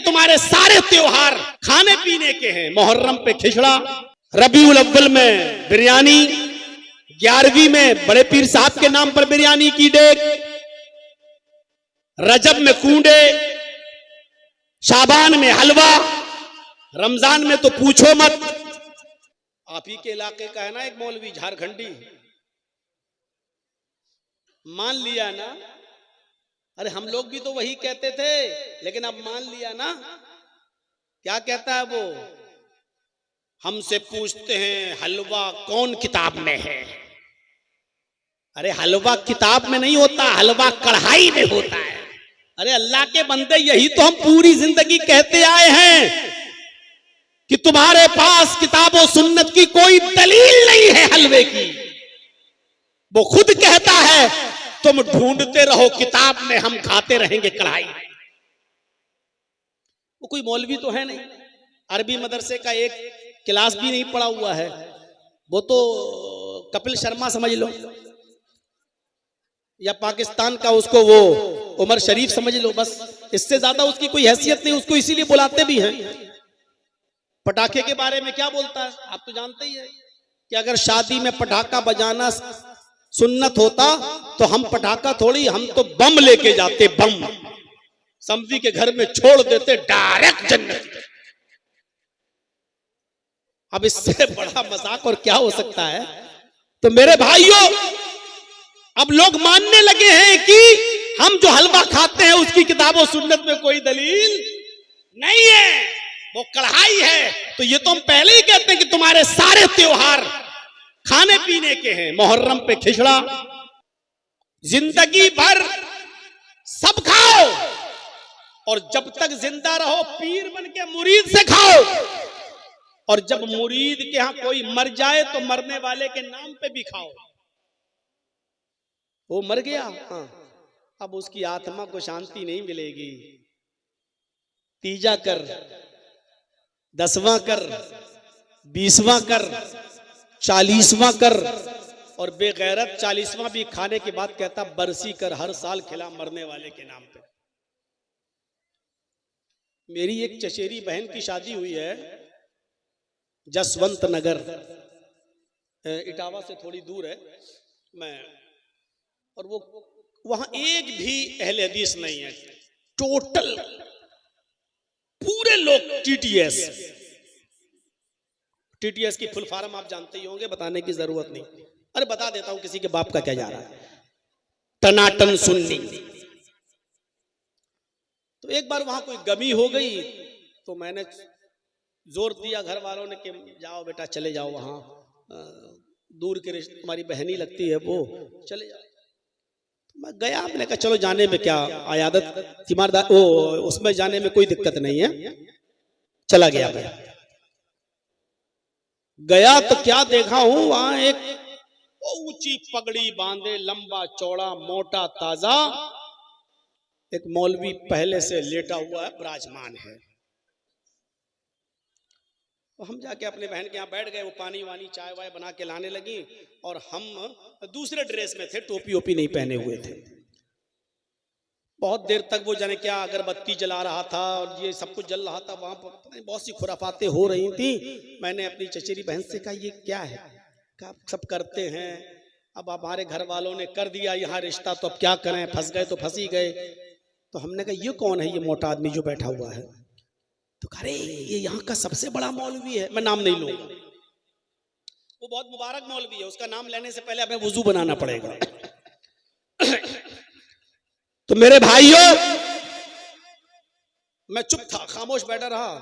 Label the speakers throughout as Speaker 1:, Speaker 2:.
Speaker 1: तुम्हारे सारे त्योहार खाने पीने के हैं। मुहर्रम पे खिचड़ा, रबीउल अव्वल में बिरयानी, 11वीं में बड़े पीर साहब के नाम पर बिरयानी की डेग, रजब में कूंडे, शाबान में हलवा, रमजान में तो पूछो मत। आप ही के इलाके का है ना एक मौलवी झारखंडी, मान लिया ना। अरे हम लोग भी तो वही कहते थे, लेकिन अब मान लिया ना। क्या कहता है वो? हमसे पूछते हैं हलवा कौन किताब में है। अरे हलवा किताब में नहीं होता, हलवा कढ़ाई में होता है। अरे अल्लाह के बंदे, यही तो हम पूरी जिंदगी कहते आए हैं कि तुम्हारे पास किताब और सुन्नत की कोई दलील नहीं है हलवे की। वो खुद कहता है तुम ढूंढते रहो किताब में, हम खाते रहेंगे कढ़ाई। वो कोई मौलवी तो है नहीं, अरबी मदरसे का एक क्लास भी नहीं पढ़ा हुआ है। वो तो कपिल शर्मा समझ लो, या पाकिस्तान का उसको वो उमर शरीफ समझ लो, बस इससे ज्यादा उसकी कोई हैसियत नहीं। उसको इसीलिए बुलाते भी हैं। पटाखे के बारे में क्या बोलता है आप तो जानते ही है कि अगर शादी में पटाखा बजाना सुन्नत होता तो हम पटाखा थोड़ी, हम तो बम लेके जाते, बम समझी के घर में छोड़ देते, डायरेक्ट जन्नत। अब इससे बड़ा मजाक और क्या हो सकता है? तो मेरे भाइयों, अब लोग मानने लगे हैं कि हम जो हलवा खाते हैं उसकी किताबों सुन्नत में कोई दलील नहीं है, वो कढ़ाई है। तो ये तो हम पहले ही कहते हैं कि तुम्हारे सारे त्योहार खाने पीने के हैं। मुहर्रम पे खिचड़ा, जिंदगी भर सब खाओ, और जब तक जिंदा रहो पीर बन के मुरीद से खाओ, और जब मुरीद के यहां कोई मर जाए तो मरने वाले के नाम पे भी खाओ। वो मर गया, हाँ, अब उसकी आत्मा को शांति नहीं मिलेगी। तीजा कर, 10वां कर, 20वां कर, 40वां कर, और बेगैरत 40वां भी खाने के बाद कहता बरसी कर, हर साल खिला मरने वाले के नाम पे। मेरी एक चचेरी बहन की शादी हुई है जसवंत नगर, इटावा से थोड़ी दूर है मैं, और वो वहां एक भी अहले हदीस नहीं है। टोटल पूरे लोग टीटीएस। टीटीएस की फुल फॉर्म आप जानते ही होंगे, बताने की जरूरत नहीं। अरे बता देता हूं, किसी के बाप का क्या जा रहा है। टनाटन सुन्नी। तो एक बार वहां कोई गमी हो गई तो मैंने जोर दिया घर वालों ने कि जाओ बेटा चले जाओ, वहां दूर के रिश्ते, तुम्हारी बहनी लगती है वो, चले जाओ। मैं गया, मैंने कहा चलो जाने में क्या, आयादत तीमारदार वो उसमें जाने में कोई दिक्कत नहीं है। चला गया मैं, गया तो क्या देखा हूं, वहां एक ऊंची पगड़ी बांधे, लंबा चौड़ा मोटा ताजा एक मौलवी पहले से लेटा हुआ है, विराजमान है। तो हम जाके अपने बहन के यहाँ बैठ गए। वो पानी वानी चाय वाय बना के लाने लगी, और हम दूसरे ड्रेस में थे, टोपी ओपी नहीं पहने हुए थे। बहुत देर तक वो जाने क्या अगरबत्ती जला रहा था और ये सब कुछ जल रहा था। वहां पर बहुत सी खुराफातें हो रही थी। मैंने अपनी चचेरी बहन से कहा ये क्या है? कहा सब करते हैं, अब हमारे घर वालों ने कर दिया यहाँ रिश्ता, तो अब क्या करें, फंस गए तो फंस ही गए। तो हमने कहा ये कौन है ये मोटा आदमी जो बैठा हुआ है? तो अरे ये यहाँ का सबसे बड़ा मौलवी है, मैं नाम नहीं लूंगा। वो बहुत मुबारक मौलवी है, उसका नाम लेने से पहले हमें वुजू बनाना पड़ेगा। तो मेरे भाइयों, मैं चुप था, खामोश बैठा रहा,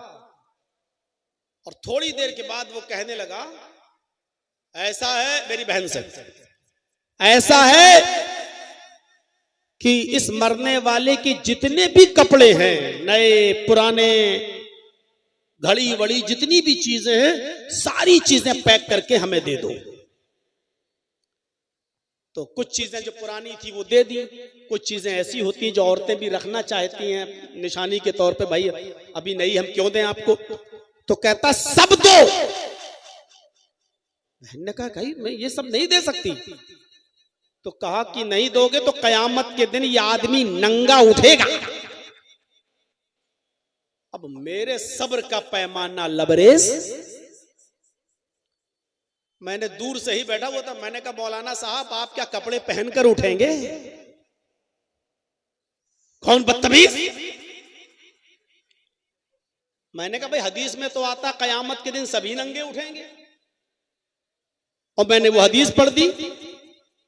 Speaker 1: और थोड़ी देर के बाद वो कहने लगा ऐसा है, मेरी बहन से, ऐसा है कि इस मरने वाले के जितने भी कपड़े हैं, नए पुराने, घड़ी वड़ी जितनी भी चीजें हैं, सारी चीजें पैक करके हमें दे दो। तो कुछ चीजें जो पुरानी थी वो दे दी, कुछ चीजें ऐसी होती हैं जो औरतें भी रखना चाहती हैं निशानी के तौर पे, भाई अभी नहीं हम क्यों दें आपको। तो कहता सब दो। बहन ने कहा भाई मैं ये सब नहीं दे सकती। तो कहा कि नहीं दोगे तो कयामत के दिन ये आदमी नंगा उठेगा। अब मेरे सब्र का पैमाना लबरेज। मैंने दूर से ही बैठा हुआ था, मैंने कहा मौलाना साहब आप क्या कपड़े पहनकर उठेंगे? कौन बदतमीज? मैंने कहा भाई हदीस में तो आता कयामत के दिन सभी नंगे उठेंगे, और मैंने वो हदीस पढ़ दी।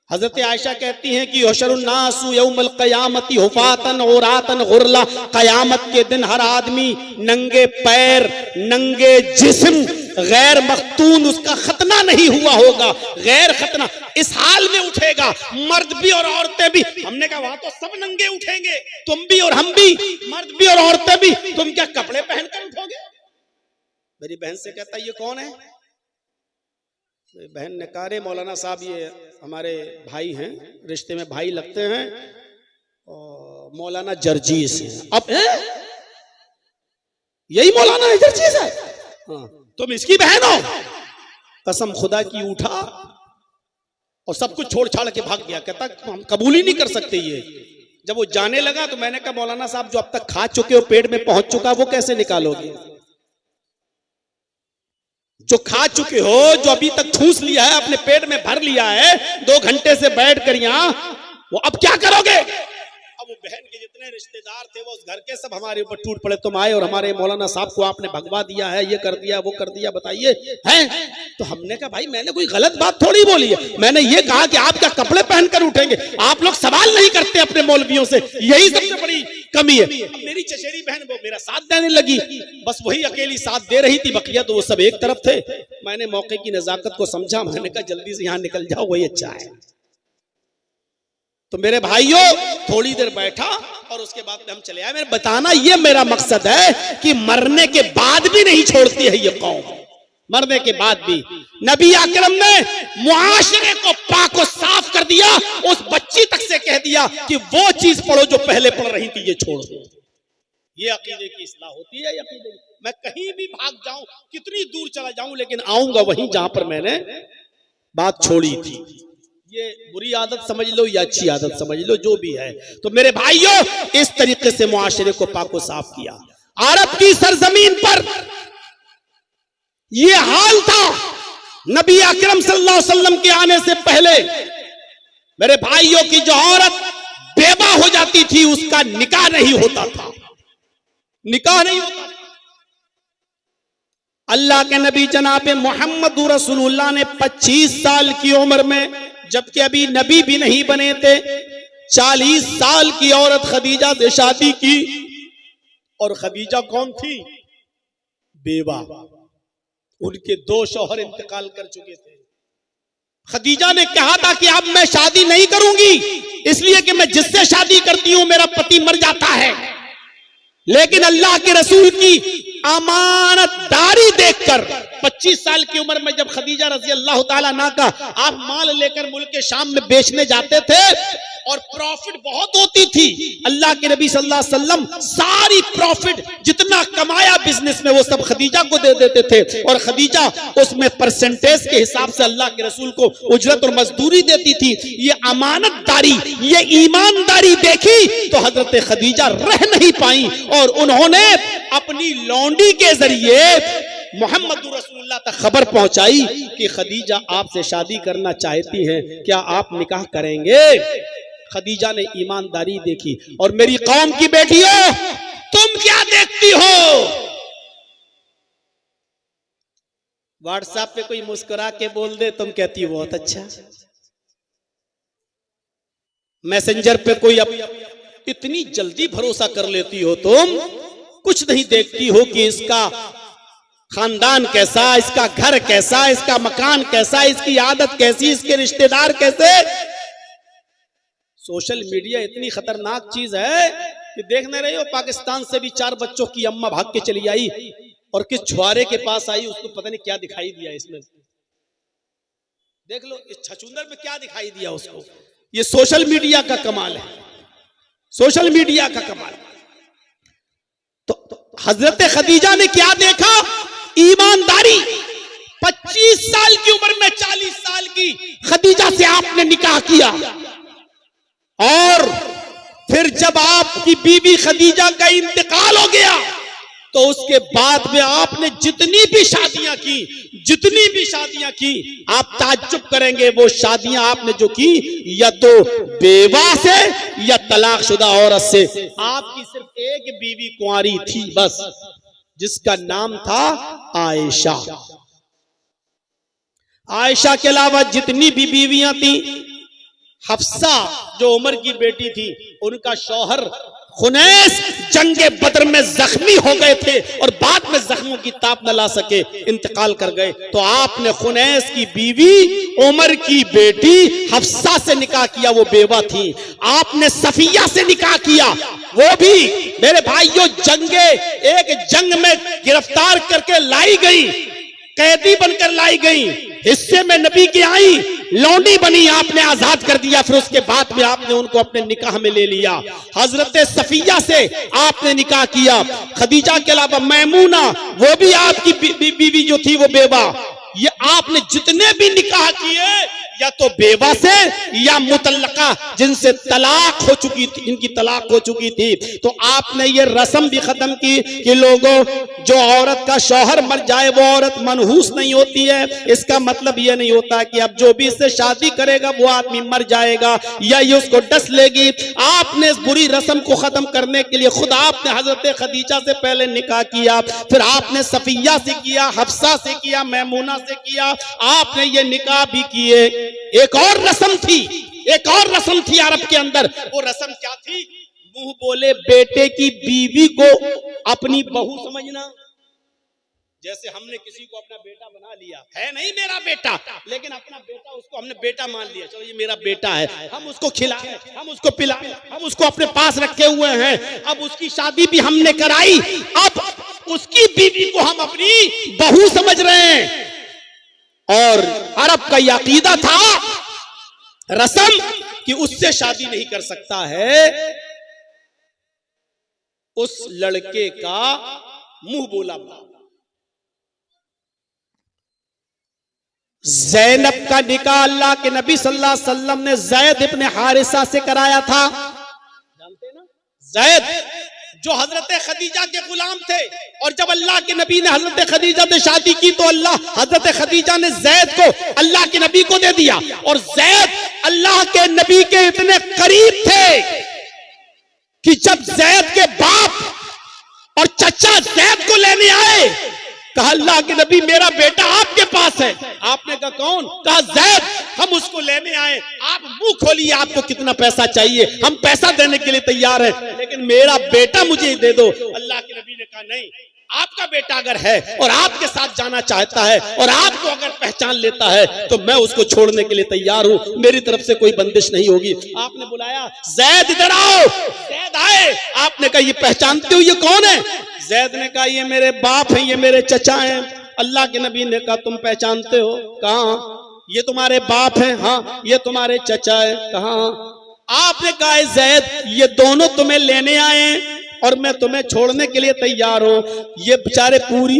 Speaker 1: हजरत आयशा कहती हैं कि हशरुन्नासु यौमल क़यामती हुफातन औरातन गुरला, कयामत के दिन हर आदमी नंगे पैर, नंगे जिस्म, गैर मख्तून, उसका खतना नहीं हुआ होगा, गैर खतना, इस हाल में उठेगा, मर्द भी और औरतें भी। हमने कहा वहां तो सब नंगे उठेंगे, तुम भी और हम भी, मर्द भी और औरतें भी, तुम क्या कपड़े पहनकर उठोगे? मेरी बहन से कहता ये कौन है? बहन ने कहा रे मौलाना साहब ये हमारे भाई हैं, रिश्ते में भाई लगते हैं, और मौलाना जर्जीस हैं। अब यही मौलाना है जर्जीस है? हाँ, तुम इसकी बहन हो? कसम खुदा की उठा और सब कुछ छोड़ छाड़ के भाग गया। कहता हम कबूल ही नहीं कर सकते ये। जब वो जाने लगा तो मैंने कहा मौलाना साहब जो अब तक खा चुके हो, पेट में पहुंच चुका, वो कैसे निकालोगे? जो खा चुके हो, जो अभी तक ठूस लिया है, अपने पेट में भर लिया है, 2 घंटे से बैठ कर यहां, वो अब क्या करोगे? अब वो बहन के जितने रिश्तेदार थे वो उस घर के सब हमारे ऊपर टूट पड़े, तुम आए और हमारे मौलाना साहब को आपने भगवा दिया है, ये कर दिया, वो कर दिया, बताइए हैं? तो हमने कहा भाई मैंने कोई गलत बात थोड़ी बोली है, मैंने ये कहा कि आप क्या कपड़े पहनकर उठेंगे? आप लोग सवाल नहीं करते अपने मौलवियों से, यही सबसे बड़ी कमी है। मेरी चचेरी बहन वो मेरा साथ देने लगी, बस वही अकेली साथ दे रही थी, बकिया तो वो सब एक तरफ थे। मैंने मौके की नजाकत को समझा, मैंने कहा जल्दी से यहां निकल जाओ, वही अच्छा है। तो मेरे भाइयों थोड़ी देर बैठा और उसके बाद में हम चले आए। मेरे बताना ये मेरा मकसद है कि मरने के बाद भी नहीं छोड़ती है ये कौम, मरने के बाद भी। नबी अकरम ने मुआशरे को पाक और साफ कर दिया, उस बच्ची तक से कह दिया कि वो चीज पढ़ो जो पहले पढ़ रही थी, ये छोड़ दो। ये अकीदे की इस्लाह होती है। मैं कहीं भी भाग जाऊं, कितनी दूर चला जाऊं, लेकिन आऊंगा वहीं जहां पर मैंने बात छोड़ी थी। ये बुरी आदत समझ लो या अच्छी आदत समझ लो, जो भी है। तो मेरे भाइयों इस तरीके से मुआशरे को पाक और साफ किया। अरब की सरजमीन पर ये हाल था नबी अकरम सल्लल्लाहु अलैहि वसल्लम के आने से पहले। मेरे भाइयों की जो औरत बेवा हो जाती थी उसका निकाह नहीं होता था, निकाह नहीं होता। अल्लाह के नबी जनाब मोहम्मद रसूलुल्लाह ने 25 साल की उम्र में, जबकि अभी नबी भी नहीं बने थे, 40 साल की औरत खदीजा से शादी की। और खदीजा कौन थी? बेवा। उनके 2 शौहर इंतकाल कर चुके थे। खदीजा ने कहा था कि अब मैं शादी नहीं करूंगी, इसलिए कि मैं जिससे शादी करती हूं मेरा पति मर जाता है। लेकिन अल्लाह के रसूल की अमानतदारी देखकर 25 साल की उम्र में जब खदीजा रजी अल्लाह ताला अन्हा का आप माल लेकर मुल्क के शाम में बेचने जाते थे और प्रॉफिट बहुत होती थी, अल्लाह के नबी सल्लल्लाहु अलैहि वसल्लम सारी प्रॉफिट जितना कमाया बिजनेस में वो सब खदीजा को दे देते थे, और खदीजा उसमें परसेंटेज के हिसाब से अल्लाह के रसूल को उजरत और मजदूरी देती थी। ये अमानतदारी, ये ईमानदारी देखी तो हजरत खदीजा रह नहीं पाई और उन्होंने अपनी लौंडी के जरिए मोहम्मद रसूलुल्लाह तक खबर पहुंचाई कि खदीजा आपसे शादी करना चाहती हैं, क्या आप निकाह करेंगे? खदीजा ने ईमानदारी देखी। और मेरी कौम की बेटियों तुम क्या देखती हो? व्हाट्सएप पे कोई मुस्कुरा के बोल दे तुम कहती हो बहुत अच्छा, मैसेंजर पे कोई इतनी जल्दी भरोसा कर लेती हो तुम, कुछ नहीं देखती हो कि इसका खानदान कैसा, इसका घर कैसा, इसका मकान कैसा, इसकी आदत कैसी, इसके रिश्तेदार कैसे। सोशल मीडिया इतनी खतरनाक चीज है कि देख नहीं रही हो, पाकिस्तान से भी 4 बच्चों की अम्मा भाग के चली आई और किस छुआरे के पास आई, उसको पता नहीं क्या दिखाई दिया इसमें। देख लो इस छछूंदर में क्या दिखाई दिया उसको। ये सोशल मीडिया का कमाल है, सोशल मीडिया का कमाल। तो हजरत खदीजा ने क्या देखा? ईमानदारी। 25 साल की उम्र में 40 साल की खदीजा से आपने निकाह किया, और फिर जब आपकी बीवी खदीजा का इंतकाल हो गया तो उसके बाद में आपने जितनी भी शादियां की आप ताज्जुब करेंगे, वो शादियां आपने जो की या तो बेवा से या तलाकशुदा औरत से। आपकी सिर्फ एक बीवी कुंवारी थी बस, जिसका नाम था आयशा। आयशा के अलावा जितनी भी बीवियां थी, हफ्सा जो उमर की बेटी थी, उनका शौहर खुनैस जंगे बदर में जख्मी हो गए थे और बाद में जख्मों की ताप न ला सके, इंतकाल कर गए। तो आपने खुनैस की बीवी उमर की बेटी हफ्सा से निकाह किया, वो बेवा थी। आपने सफिया से निकाह किया, वो भी मेरे भाइयों एक जंग में गिरफ्तार करके लाई गई, कैदी बनकर लाई गई, हिस्से में नबी की आई, लौंडी बनी, आपने आजाद कर दिया। फिर उसके बाद में आपने उनको अपने निकाह में ले लिया। हजरत सफिया से आपने निकाह किया। खदीजा के अलावा मैमूना, वो भी आपकी बीवी जो थी वो बेवा। ये आपने जितने भी निकाह किए या तो बेवा से या मुतल्लका, जिनसे तलाक हो चुकी थी, इनकी तलाक हो चुकी थी। तो आपने ये रस्म भी खत्म की कि लोगों, जो औरत का शौहर मर जाए वो औरत मनहूस नहीं होती है। इसका मतलब ये नहीं होता कि अब जो भी इससे शादी करेगा वो आदमी मर जाएगा या ये उसको डस लेगी। आपने इस बुरी रस्म को खत्म करने के लिए खुद आपने हजरत खदीजा से पहले निकाह किया, फिर आपने सफिया से किया, हफ्सा से किया, मैमूना से किया, आपने ये निकाह भी किए। एक और रस्म थी अरब के अंदर। वो रस्म क्या थी? मुंह बोले बेटे की बीवी को अपनी बहू समझना। जैसे हमने किसी को अपना बेटा बना लिया, है नहीं मेरा बेटा, लेकिन अपना बेटा उसको हमने बेटा मान लिया, चलो ये मेरा बेटा है, हम उसको खिलाए, हम उसको पिलाए, हम उसको अपने पास रखे हुए हैं। अब उसकी शादी भी हमने कराई, अब उसकी बीवी को हम अपनी बहू समझ रहे हैं। और अरब का यह अकीदा था, रस्म, कि उससे शादी नहीं कर सकता है उस लड़के का मुंह बोला बाप। ज़ैनब का निकाह अल्लाह के नबी सल्लल्लाहु अलैहि वसल्लम ने ज़ैद इब्ने हारिसा से कराया था। जानते हैं ना, ज़ैद जो हजरत खदीजा के गुलाम थे, और जब अल्लाह के नबी ने हजरत खदीजा से शादी की तो हजरत खदीजा ने ज़ैद को अल्लाह के नबी को दे दिया। और ज़ैद अल्लाह के नबी के इतने करीब थे कि जब ज़ैद के बाप और चचा ज़ैद को लेने आए, कहा अल्लाह के नबी मेरा बेटा आपके पास है। आपने कहा कौन? कहा ज़ैद, हम उसको लेने आए, आप मुंह खोलिए, आपको कितना पैसा चाहिए, हम पैसा देने के लिए तैयार हैं, लेकिन मेरा बेटा मुझे दे दो। अल्लाह के नबी ने कहा नहीं, आपका बेटा अगर है और आपके साथ जाना चाहता है और आपको अगर पहचान लेता है तो मैं उसको छोड़ने के लिए तैयार हूं, मेरी तरफ से कोई बंदिश नहीं होगी। आपने बुलाया, ज़ैद इधर आओ। ज़ैद आए। आपने कहा ये पहचानते हो ये कौन है? ज़ैद ने कहा ये मेरे बाप हैं, ये मेरे चचा हैं। अल्लाह के नबी ने कहा तुम पहचानते हो? कहा ये तुम्हारे बाप हैं। हाँ ये तुम्हारे चचा है। कहा? आपने कहा ज़ैद ये दोनों तुम्हें लेने आए और मैं तुम्हें छोड़ने के लिए तैयार हूं। ये बेचारे पूरी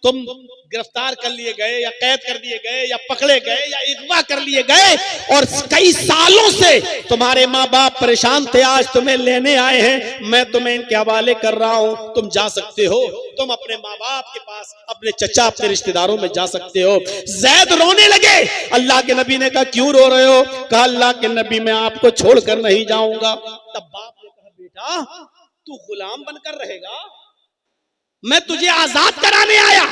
Speaker 1: तुम गिरफ्तार कर लिए गए या कैद कर दिए गए या पकड़े गए या अगवा कर लिए गए और कई सालों से तुम्हारे माँ बाप परेशान थे, आज तुम्हें लेने आए हैं, मैं तुम्हें इनके हवाले कर रहा हूं, तुम जा सकते हो, तुम अपने माँ बाप के पास, अपने चचा, अपने रिश्तेदारों में जा सकते हो। ज़ैद रोने लगे। अल्लाह के नबी ने कहा क्यों रो रहे हो? कहा अल्लाह के नबी मैं आपको छोड़कर नहीं जाऊंगा। तब बाप ने कहा बेटा तू गुलाम बनकर रहेगा, मैं तुझे आजाद कराने आया,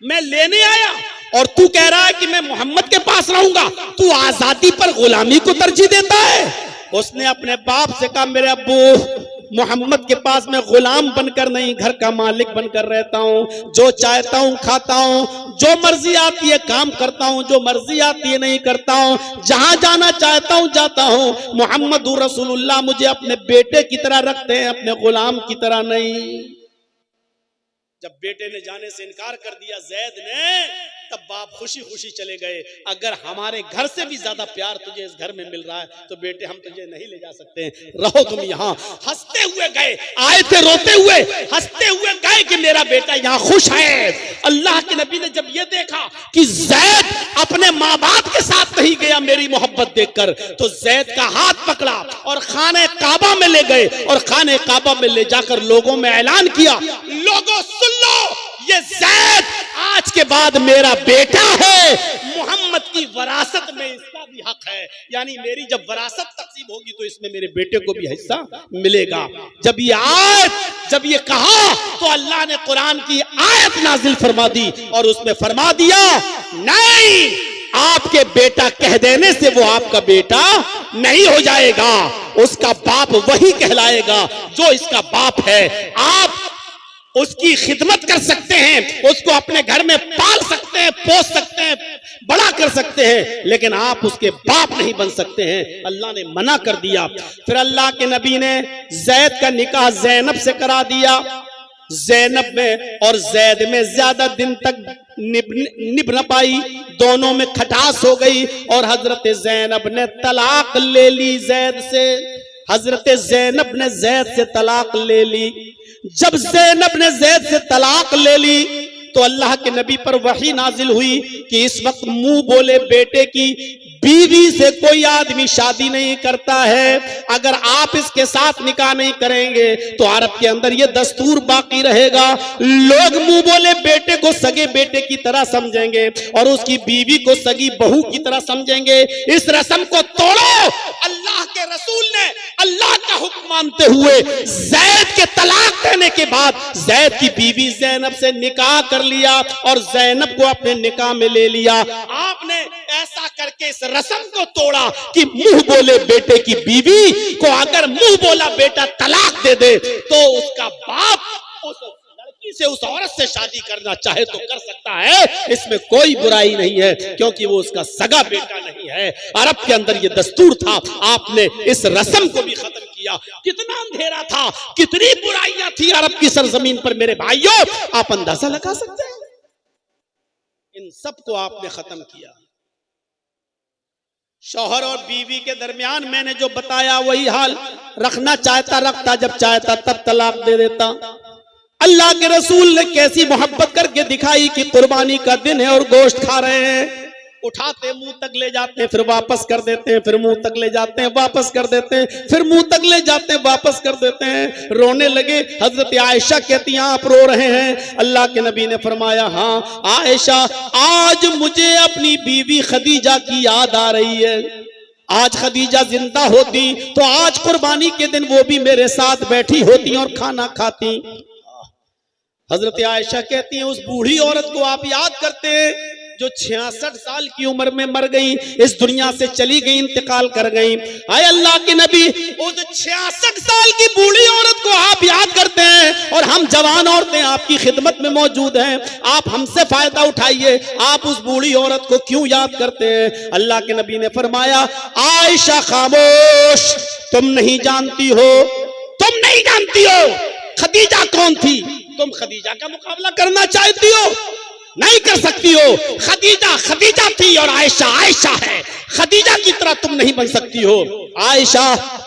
Speaker 1: मैं लेने आया, और तू कह रहा है कि मैं मोहम्मद के पास रहूंगा, तू आजादी पर गुलामी को तरजीह देता है। उसने अपने बाप से कहा मेरे अब्बू मोहम्मद के पास मैं गुलाम बनकर नहीं, घर का मालिक बनकर रहता हूँ, जो चाहता हूँ खाता हूँ, जो मर्जी आती है काम करता हूँ, जो मर्जी आती है नहीं करता हूँ, जहां जाना चाहता हूँ जाता हूँ। मोहम्मद रसूलुल्लाह मुझे अपने बेटे की तरह रखते हैं, अपने गुलाम की तरह नहीं। जब बेटे ने जाने से इनकार कर दिया ज़ैद ने, तब बाप खुशी खुशी चले गए। अगर हमारे घर से भी ज्यादा प्यार तुझे इस घर में मिल रहा है तो बेटे हम तुझे नहीं ले जा सकते, रहो तुम यहाँ। हंसते हुए गए, आए थे रोते हुए, हंसते हुए गए, है कि मेरा बेटा यहाँ खुश है। अल्लाह के नबी ने जब ये देखा कि जैद अपने माँ बाप के साथ नहीं गया मेरी मोहब्बत देखकर, तो जैद का हाथ पकड़ा और खाने काबा में ले गए और खाने काबा में ले जाकर लोगों में ऐलान किया, लोगों सुन लो, ये जैद आज के बाद मेरा बेटा है, मोहम्मद की वरासत में इसका भी हक है, यानी मेरी जब वरासत तकसीम होगी तो इसमें मेरे बेटे को भी हिस्सा मिलेगा। जब ये कहा तो अल्लाह ने कुरान की आयत नाजिल फरमा दी और उसमें फरमा दिया, नहीं, आपके बेटा कह देने से वो आपका बेटा नहीं हो जाएगा, उसका बाप वही कहलाएगा जो इसका बाप है। आप उसकी खिदमत कर सकते हैं, उसको अपने घर में पाल सकते हैं, पोस सकते हैं, बड़ा कर सकते हैं, लेकिन आप उसके बाप नहीं बन सकते हैं। अल्लाह ने मना कर दिया। फिर अल्लाह के नबी ने जैद का निकाह ज़ैनब से करा दिया। ज़ैनब में और जैद में ज्यादा दिन तक निभ न पाई, दोनों में खटास हो गई और हजरत ज़ैनब ने तलाक ले ली जैद से। हजरत ज़ैनब ने जैद से तलाक ले ली। जब ज़ैनब ने जैद से तलाक ले ली तो अल्लाह के नबी पर वही नाजिल हुई कि इस वक्त मुंह बोले बेटे की बीवी से कोई आदमी शादी नहीं करता है। अगर आप इसके साथ निकाह नहीं करेंगे तो अरब के अंदर ये दस्तूर बाकी रहेगा, लोग मुंह बोले बेटे को सगे बेटे की तरह समझेंगे और उसकी बीवी को सगी बहू की तरह समझेंगे। इस रस्म को तोड़ो। अल्लाह के रसूल ने अल्लाह का हुक्म मानते हुए जैद के तलाक देने के बाद जैद की बीवी ज़ैनब से निकाह कर लिया और ज़ैनब को अपने निकाह में ले लिया। आपने ऐसा करके इस रस्म को तोड़ा कि मुंह बोले बेटे की बीवी को अगर मुंह बोला बेटा तलाक दे दे तो उसका बाप उस लड़की से, उस औरत से शादी करना चाहे तो कर सकता है, इसमें कोई बुराई नहीं है, क्योंकि वो उसका सगा बेटा नहीं है। अरब के अंदर ये दस्तूर था। आपने इस रस्म को भी खत्म किया। कितना अंधेरा था, कितनी बुराइयां थी अरब की सरजमीन पर मेरे भाइयों, आप अंदाजा लगा सकते हैं। इन सबको आपने खत्म किया। शौहर और बीवी के दरमियान मैंने जो बताया वही हाल, रखना चाहता रखता, जब चाहता तब तलाक दे देता। अल्लाह के रसूल ने कैसी मोहब्बत करके दिखाई कि कुर्बानी का दिन है और गोश्त खा रहे हैं, उठाते मुंह तक ले जाते हैं, फिर वापस कर देते हैं, फिर मुंह तक ले जाते हैं, वापस कर देते हैं, फिर मुंह तक ले जाते हैं, वापस कर देते हैं। रोने लगे। हजरत आयशा कहती हैं आप रो रहे हैं। अल्लाह के नबी ने फरमाया, हाँ आयशा, आज मुझे अपनी बीवी खदीजा की याद आ रही है। आज खदीजा जिंदा होती तो आज कुर्बानी के दिन वो भी मेरे साथ बैठी होती और खाना खाती। हजरत आयशा कहती हैं उस बूढ़ी औरत को आप याद करते हैं जो 66 साल की उम्र में मर गई, इस दुनिया से चली गई, इंतकाल कर गई। आए अल्लाह के नबी, उस 66 साल की बूढ़ी औरत को आप याद करते हैं और हम जवान औरतें आपकी खिदमत में मौजूद हैं, आप हमसे फायदा उठाइए, आप उस बूढ़ी औरत को क्यों याद करते हैं? अल्लाह के नबी ने फरमाया, आयशा खामोश, तुम नहीं जानती हो, तुम नहीं जानती हो खदीजा कौन थी। तुम खदीजा का मुकाबला करना चाहती हो, नहीं कर सकती हो। खदीजा खदीजा थी और आयशा आयशा है, खदीजा की तरह तुम नहीं बन सकती हो। आयशा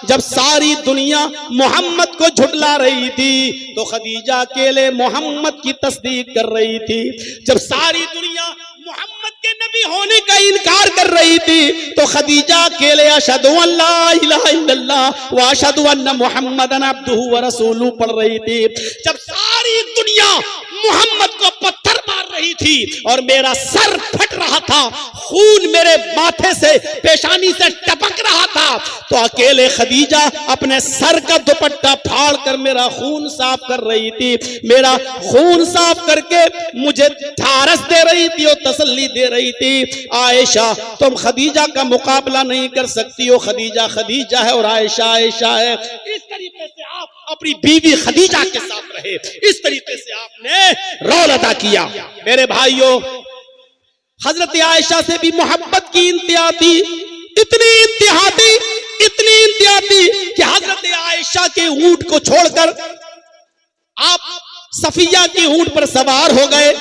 Speaker 1: जब सारी दुनिया मोहम्मद को झुठला रही थी तो खदीजा अकेले मोहम्मद की तस्दीक कर रही थी। जब सारी दुनिया मोहम्मद के नबी होने का इनकार कर रही थी तो खदीजा अकेले अशहदु अल्ला इलाहा इल्लल्लाह व अशहदु अन्ना मुहम्मदन अब्दुहु व रसूलुहु पढ़ रही थी। जब सारी दुनिया मोहम्मद को पत्थर मार रही थी और मेरा सर फट रहा था, खून मेरे माथे से, पेशानी से टपक रहा था, तो अकेले खदीजा अपने सर का दुपट्टा फाड़ कर मेरा खून साफ कर रही थी। मेरा खून साफ करके मुझे ढारस दे रही थी और तसल्ली दे रही थी। आयशा, तुम खदीजा का मुकाबला नहीं कर सकती हो, खदीजा खदीजा है और आयशा आयशा है। इस तरीके से आप अपनी बीवी खदीजा के साथ रहे, इस तरीके से आपने रोल अदा किया। मेरे भाइयों, हजरत आयशा से भी मोहब्बत की इंतहा थी, इतनी इंतहा थी, इतनी इंतहा थी कि हजरत आयशा के ऊंट को छोड़कर आप सफिया की ऊंट पर सवार हो गए।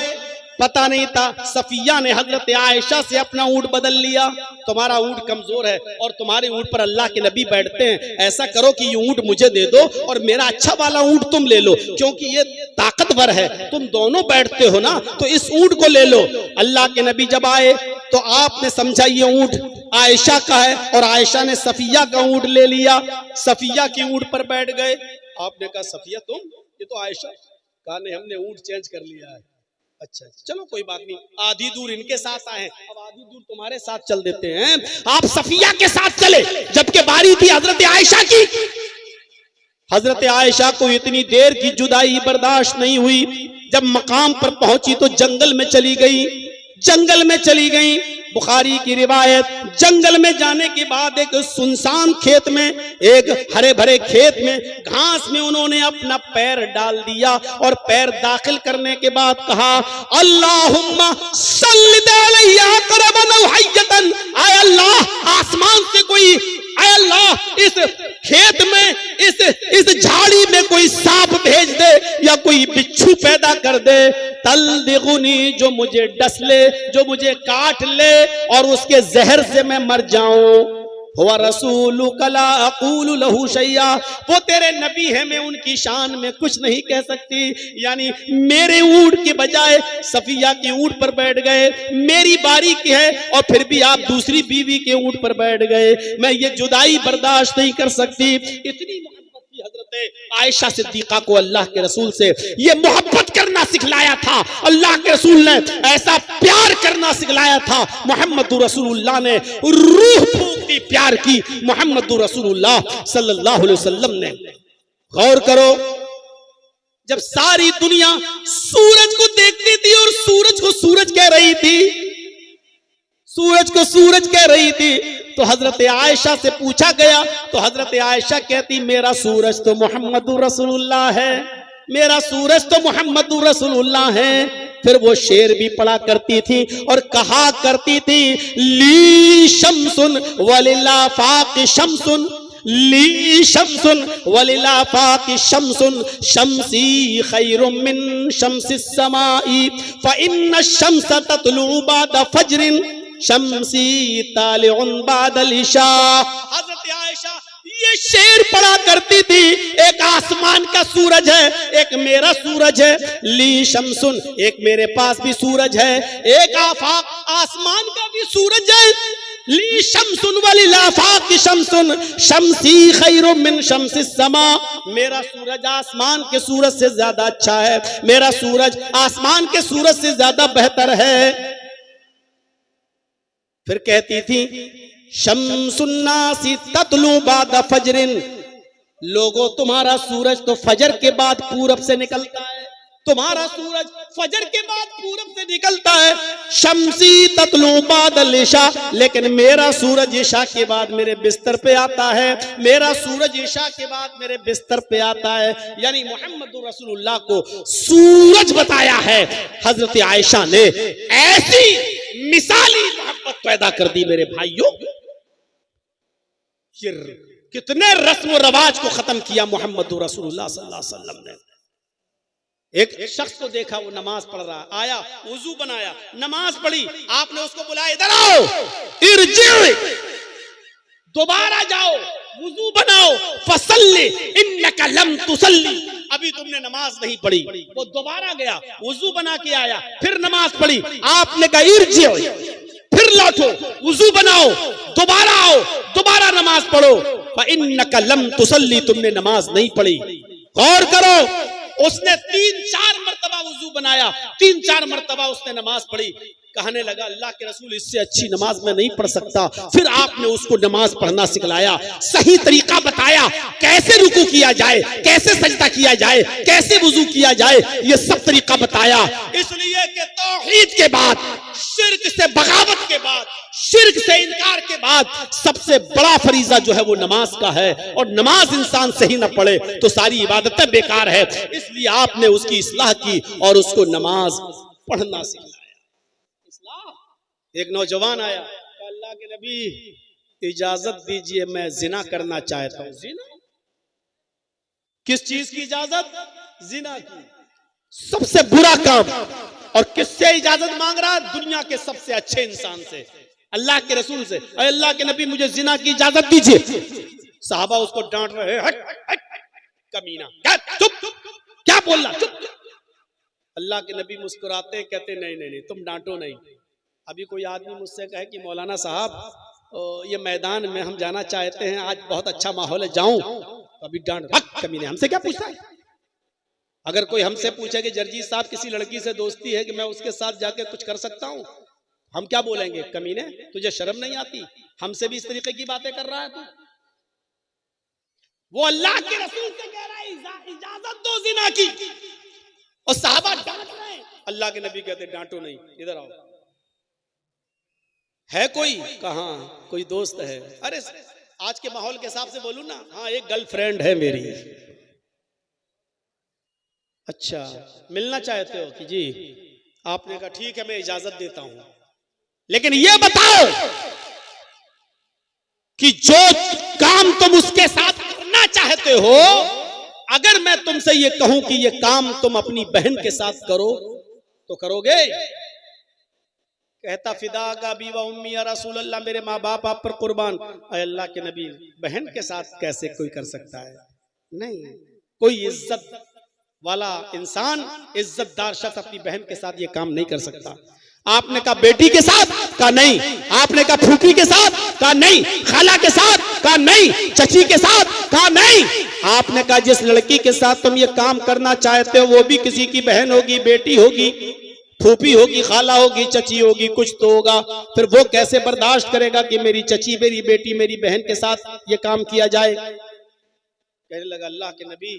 Speaker 1: पता नहीं था सफिया ने हजरत आयशा से अपना ऊंट बदल लिया। तुम्हारा ऊंट कमजोर है और तुम्हारे ऊंट पर अल्लाह के नबी बैठते हैं, ऐसा करो कि ये ऊंट मुझे दे दो और मेरा अच्छा वाला ऊंट तुम ले लो, क्योंकि ये ताकतवर है, तुम दोनों बैठते हो ना, तो इस ऊंट को ले लो। अल्लाह के नबी जब आए तो आपने समझा ये ऊंट आयशा का है और आयशा ने सफिया का ऊंट ले लिया, सफिया की ऊंट पर बैठ गए। आपने कहा सफिया तुम, ये तो आयशा। कहा नहीं, हमने ऊंट चेंज कर लिया है। अच्छा चलो कोई बात नहीं, आधी दूर इनके साथ आए, अब आधी दूर तुम्हारे साथ चल देते हैं। आप सफिया के साथ चले, जबकि बारी थी हजरत आयशा की। हजरत आयशा को इतनी देर की जुदाई बर्दाश्त नहीं हुई, जब मकाम पर पहुंची तो जंगल में चली गई, जंगल में चली गई। बुखारी की रिवायत, जंगल में जाने के बाद एक सुनसान खेत में, एक हरे भरे खेत में घास में उन्होंने अपना पैर डाल दिया और पैर दाखिल करने के बाद कहा अल्लाहुम्मा सल्लिद अलैया करबन औ हय्यतन, आय अल्लाह आसमान से कोई, आय अल्लाह इस खेत में, इस झाड़ी में कोई सांप भेज दे या कोई बिच्छू पैदा कर दे, तल्दिगुनी, जो मुझे डस ले, जो मुझे काट ले और उसके जहर से मैं मर जाऊं। हुआ रसूलु कला अकूलु लहू शैया, वो तेरे नबी है, मैं उनकी शान में कुछ नहीं कह सकती। यानी मेरे ऊंट के बजाय सफिया के ऊंट पर बैठ गए, मेरी बारी की है और फिर भी आप दूसरी बीवी के ऊंट पर बैठ गए, मैं ये जुदाई बर्दाश्त नहीं कर सकती। इतनी मोहब्बत की हजरत आयशा सिद्दीका को अल्लाह के रसूल से ये मोहब्बत करना सिखलाया था, अल्लाह के रसूल ने ऐसा प्यार करना सिखलाया था। मोहम्मदुर रसूलुल्लाह ने रूह फूंक दी प्यार की, मोहम्मदुर रसूलुल्लाह सल्लल्लाहु अलैहि वसल्लम ने। गौर करो, जब सारी दुनिया सूरज को देखती थी और सूरज को सूरज कह रही थी, सूरज को सूरज कह रही थी, तो हजरत आयशा से पूछा गया तो हजरत आयशा कहती मेरा सूरज तो मोहम्मदुर रसूलुल्लाह है, मेरा सूरज तो मोहम्मदुर रसूलुल्लाह है। फिर वो शेर भी पढ़ा करती थी और कहा करती थी ली शम्सुन वलिल्ला फाक़ शम्सुन, ली शम्सुन वलिल्ला फाक़ शम्सुन, शम्सी खैरुम मिन शम्सिस समाई, फ इन्न शम्स ततलु बाद फज्रिन, शम्सी तालिउन बादल इशा। हजरत आयशा ये शेर पढ़ा करती थी, एक आसमान का सूरज है, एक मेरा सूरज है, ली शम्सुन, एक मेरे पास भी सूरज है, एक आफाक आसमान का भी सूरज है, ली शम्सुन वलिल आफाक शम्सुन, शम्सी खैरुम मिन शम्सिस समा, मेरा सूरज आसमान के सूरज से ज्यादा अच्छा है, मेरा सूरज आसमान के सूरज से ज्यादा बेहतर है। फिर कहती थी शम्सुन्नासी ततलु बाद फजरिन, लोगों तुम्हारा सूरज तो फजर के बाद पूरब से निकलता है, तुम्हारा सूरज फजर के बाद पूरब से निकलता है। शम्सी ततलु बादल इशा, लेकिन मेरा सूरज इशा के बाद मेरे बिस्तर पे आता है, मेरा सूरज इशा के बाद मेरे बिस्तर पे आता है। यानी मोहम्मद रसूलुल्लाह को सूरज बताया है हजरत आयशा ने, ऐसी मिसाली मोहब्बत पैदा कर दी मेरे भाइयों। ये कितने रस्म और रवाज को खत्म किया मोहम्मद रसूलुल्लाह सल्लल्लाहु अलैहि वसल्लम ने। एक शख्स को देखा, वो नमाज पढ़ रहा, आया वुजू बनाया, नमाज पढ़ी, आपने उसको बुलाया इधर आओ, इरजी, दोबारा जाओ, वुजू बनाओ, फसल्ली इन्नका लम तुसल्ली, अभी तुमने नमाज नहीं पढ़ी। वो दोबारा गया, वुजू बना के आया, फिर नमाज पढ़ी, आपने कहा इरजी, फिर लौटो, वुजू बनाओ, दोबारा आओ, दोबारा नमाज पढ़ो, इन्नका लम तुसल्ली, तुमने नमाज नहीं पढ़ी। गौर करो, उसने 3-4 मरतबा वुजू बनाया, 3-4 मरतबा उसने नमाज पढ़ी। कहने लगा अल्लाह के रसूल इससे अच्छी नमाज मैं नहीं पढ़ सकता। फिर आपने उसको नमाज पढ़ना सिखलाया, सही तरीका बताया, कैसे रुकू किया जाए, कैसे सजदा किया जाए, कैसे वुजू किया जाए, ये सब तरीका बताया। इसलिए कि तौहीद के बाद, शिर्क से बगावत के बाद, शिर्क से इनकार के बाद सबसे बड़ा फरीजा जो है वो नमाज का है, और नमाज इंसान सही न पढ़े तो सारी इबादतें बेकार है। इसलिए आपने उसकी इस्लाह की और उसको नमाज पढ़ना सिखाया। एक नौजवान आया, अल्लाह के नबी इजाजत दीजिए, मैं जिना करना चाहता हूं। जिना? किस चीज की इजाजत? जिना की। सबसे बुरा काम और किससे इजाजत मांग रहा? दुनिया के सबसे अच्छे इंसान से, अल्लाह के रसूल से। अल्लाह के नबी मुझे जिना की इजाजत दीजिए। साहबा उसको डांट रहे, हट हट कमीना, चुप, क्या बोल रहा, चुप। अल्लाह के नबी मुस्कुराते हैं, कहते नहीं नहीं नहीं, तुम डांटो नहीं। अभी कोई आदमी मुझसे कहे कि मौलाना साहब ये मैदान में हम जाना चाहते हैं, आज बहुत अच्छा माहौल है, जाऊं? तो अभी डांट, कमीने हमसे क्या पूछता है? अगर कोई हमसे पूछे कि जर्जी साहब किसी लड़की से दोस्ती है कि मैं उसके साथ जाके कुछ कर सकता हूं, हम क्या बोलेंगे? कमीने तुझे शर्म नहीं आती? हमसे भी इस तरीके की बातें कर रहा है तू। वो अल्लाह के रसूल से कह रहा है इजाजत दो जिना की, और साहबा डांट रहे हैं। अल्लाह के नबी कहते डांटो नहीं, इधर आओ। है कोई? कहां कोई दोस्त है? अरे आज के माहौल के हिसाब से बोलूं ना, हाँ एक गर्लफ्रेंड है मेरी। अच्छा मिलना चाहते हो कि जी? आपने कहा ठीक है मैं इजाजत देता हूं, लेकिन ये बताओ कि जो काम तुम उसके साथ करना चाहते हो, अगर मैं तुमसे ये कहूं कि ये काम तुम अपनी बहन के साथ करो तो करोगे? कहता फिदा का बीवा उम्मी या रसूल अल्लाह, मेरे माँ बाप आप पर कुर्बान। अल्लाह के नबी बहन के साथ कैसे कोई कर सकता है? नहीं, कोई इज्जत वाला इंसान, इज्जतदार शख्स अपनी बहन के साथ ये काम नहीं कर सकता। आपने कहा बेटी के साथ? कहा नहीं। आपने कहा फूफी के साथ? कहा नहीं। खाला के साथ? कहा नहीं। चची के साथ? कहा नहीं। आपने कहा जिस लड़की के साथ तुम ये काम करना चाहते हो वो भी किसी की बहन होगी, बेटी होगी, फूफी होगी, खाला होगी, चची होगी, कुछ तो होगा। फिर वो कैसे बर्दाश्त करेगा कि मेरी चची, मेरी बेटी, मेरी बहन के साथ ये काम किया जाए? कहने लगा अल्लाह के नबी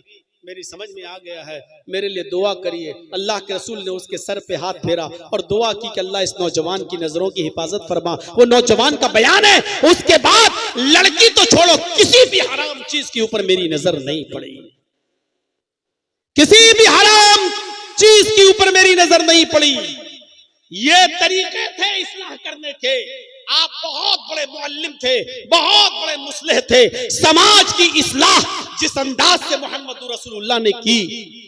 Speaker 1: मेरी समझ में आ गया है, मेरे लिए दुआ करिए। अल्लाह के रसूल ने उसके सर पे हाथ फेरा और दुआ की कि अल्लाह इस नौजवान की नजरों की हिफाजत फरमा। वो नौजवान का बयान है, उसके बाद लड़की तो छोड़ो, किसी भी हराम चीज के ऊपर मेरी नजर नहीं पड़ी, किसी भी हराम चीज के ऊपर मेरी नजर नहीं पड़ी। ये तरीके थे इस्लाह करने के। आप बहुत बड़े मुअल्लिम थे, बहुत बड़े मुस्लिह थे। समाज की इस्लाह जिस अंदाज से मोहम्मद रसूलुल्लाह ने की,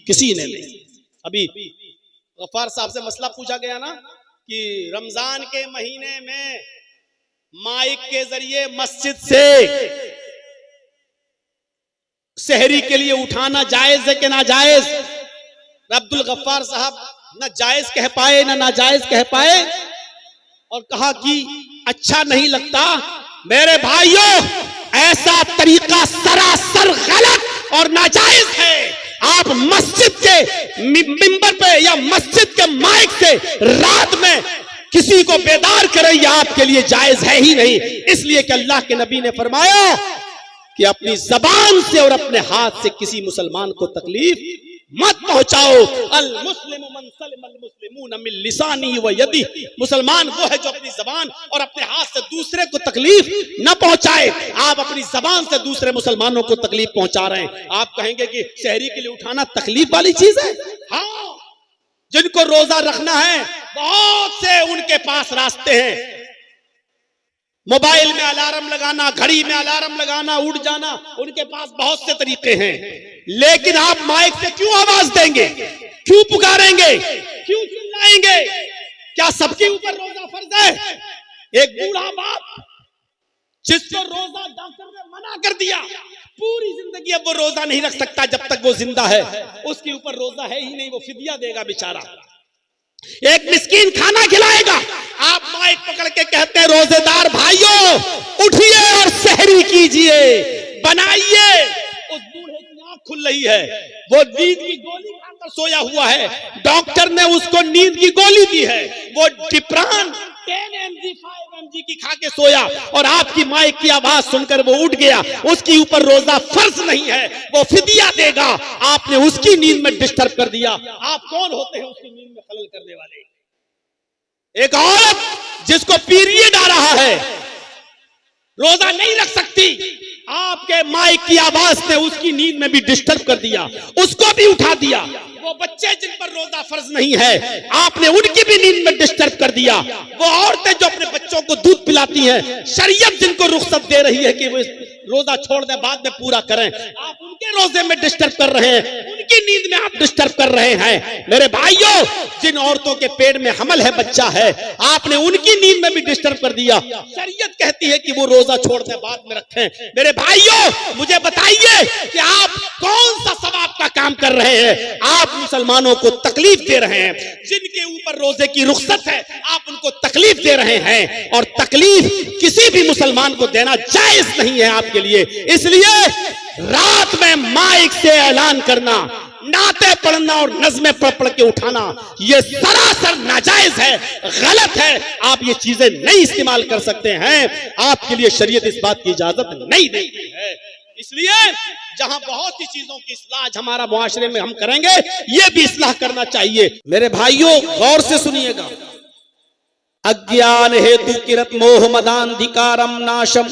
Speaker 1: किसी ने नहीं। अभी गफ्फार साहब से मसला पूछा गया ना कि रमजान के महीने में माइक के जरिए मस्जिद से सहरी के लिए उठाना जायज है कि नाजायज? अब्दुल गफ्फार साहब ना जायज कह पाए ना नाजायज कह पाए, और कहा कि अच्छा नहीं लगता। मेरे भाइयों, ऐसा तरीका सरासर गलत और नाजायज है। आप मस्जिद के मिंबर पे या मस्जिद के माइक से रात में किसी को बेदार करें, यह आपके लिए जायज है ही नहीं। इसलिए कि अल्लाह के नबी ने फरमाया कि अपनी जबान से और अपने हाथ से किसी मुसलमान को तकलीफ मत पहुंचाओ। अल मुस्लिमु मन सलिमल मुस्लिमून मिन लिसानी व यदी, मुसलमान वो है जो अपनी जबान और अपने हाथ से दूसरे को तकलीफ न पहुंचाए। आप अपनी जबान से दूसरे मुसलमानों को तकलीफ पहुंचा रहे हैं। आप कहेंगे कि शहरी के लिए उठाना तकलीफ वाली चीज है? हाँ, जिनको रोजा रखना है बहुत से उनके पास रास्ते हैं। मोबाइल में अलार्म लगाना, घड़ी में अलार्म लगाना, उठ जाना, उनके पास बहुत से तरीके हैं। लेकिन आप माइक से क्यों आवाज देंगे, क्यों पुकारेंगे, क्यों चिल्लाएंगे? क्या सबके ऊपर रोजा फर्ज है? एक बूढ़ा बाप जिसको रोजा डॉक्टर ने मना कर दिया, पूरी जिंदगी अब वो रोजा नहीं रख सकता जब तक वो जिंदा है, उसके ऊपर रोजा है ही नहीं, वो फिदिया देगा बेचारा। एक मिस्कीन खाना खिलाएगा, आप माइक पकड़ के कहते हैं रोजेदार भाइयों उठिए और सहरी कीजिए, बनाइए। उस बूढ़े की आंख खुल रही है, वो नींद की गोली खाकर सोया हुआ है, डॉक्टर ने उसको नींद की गोली दी है, वो डिप्रान 10 mg 5 mg की खा के सोया, और आपकी माइक की आवाज सुनकर वो उठ गया। उसके ऊपर रोजा फर्ज नहीं है, वो फिदिया देगा। आपने उसकी नींद में डिस्टर्ब कर दिया। आप कौन होते हैं उसकी नींद में खलल करने वाले? एक औरत जिसको पीरियड आ रहा है रोजा नहीं रख सकती, आपके माइक की आवाज ने उसकी नींद में भी डिस्टर्ब कर दिया, उसको भी उठा दिया। वो बच्चे जिन पर रोजा फर्ज नहीं है, आपने उनकी भी नींद में डिस्टर्ब कर दिया। वो औरतें जो अपने बच्चों को दूध पिलाती हैं, शरीयत जिनको रुख्सत दे रही है कि वो रोजा छोड़ दे बाद में पूरा करें, आप उनके रोजे में डिस्टर्ब कर रहे हैं, उनकी नींद में आप डिस्टर्ब कर रहे हैं। मेरे भाइयों, जिन औरतों के पेट में हमल है, बच्चा है, आपने उनकी नींद में भी डिस्टर्ब कर दिया। शरीयत कहती है कि वो रोजा छोड़ दे, बाद में रखें। मेरे भाइयों, मुझे बताइए कि आप कौन सा सवाब का काम कर रहे हैं? आप मुसलमानों को तकलीफ दे रहे हैं। जिनके ऊपर रोजे की रुख्सत है, आप उनको तकलीफ दे रहे हैं, और तकलीफ किसी भी मुसलमान को देना जायज नहीं है आपके लिए। इसलिए रात में माइक से ऐलान करना, नाते पढ़ना और नज़्में पढ़ के उठाना, यह सरासर नाजायज है, गलत है। आप ये चीजें नहीं इस्तेमाल कर सकते हैं, आपके लिए शरीयत इस बात की इजाजत नहीं देती है। इसलिए जहां बहुत सी चीजों की इस्लाह हमारा मुआशरे में हम करेंगे, ये भी इस्लाह करना चाहिए। मेरे भाइयों, गौर से सुनिएगा। अज्ञान हेतु किरत मोह मदांधिकारम नाशम।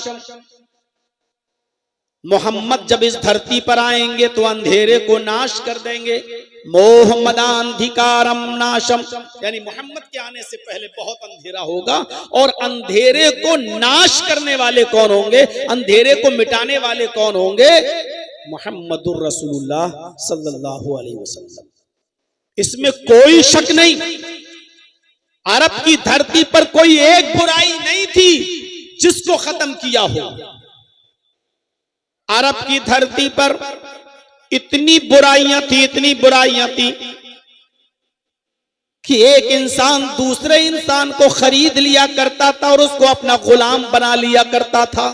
Speaker 1: मोहम्मद जब इस धरती पर आएंगे तो अंधेरे को नाश कर देंगे। मोह मदांधिकारम नाशम, यानी मोहम्मद के आने से पहले बहुत अंधेरा होगा, और अंधेरे को नाश करने वाले कौन होंगे? अंधेरे को मिटाने वाले कौन होंगे? मुहम्मदुर रसूलुल्लाह सल्लल्लाहु अलैहि वसल्लम। इसमें कोई शक नहीं। अरब की धरती पर कोई एक बुराई नहीं थी जिसको खत्म किया हो। अरब की धरती पर इतनी बुराइयां थी, इतनी बुराइयां थी कि एक इंसान दूसरे इंसान को खरीद लिया करता था और उसको अपना गुलाम बना लिया करता था।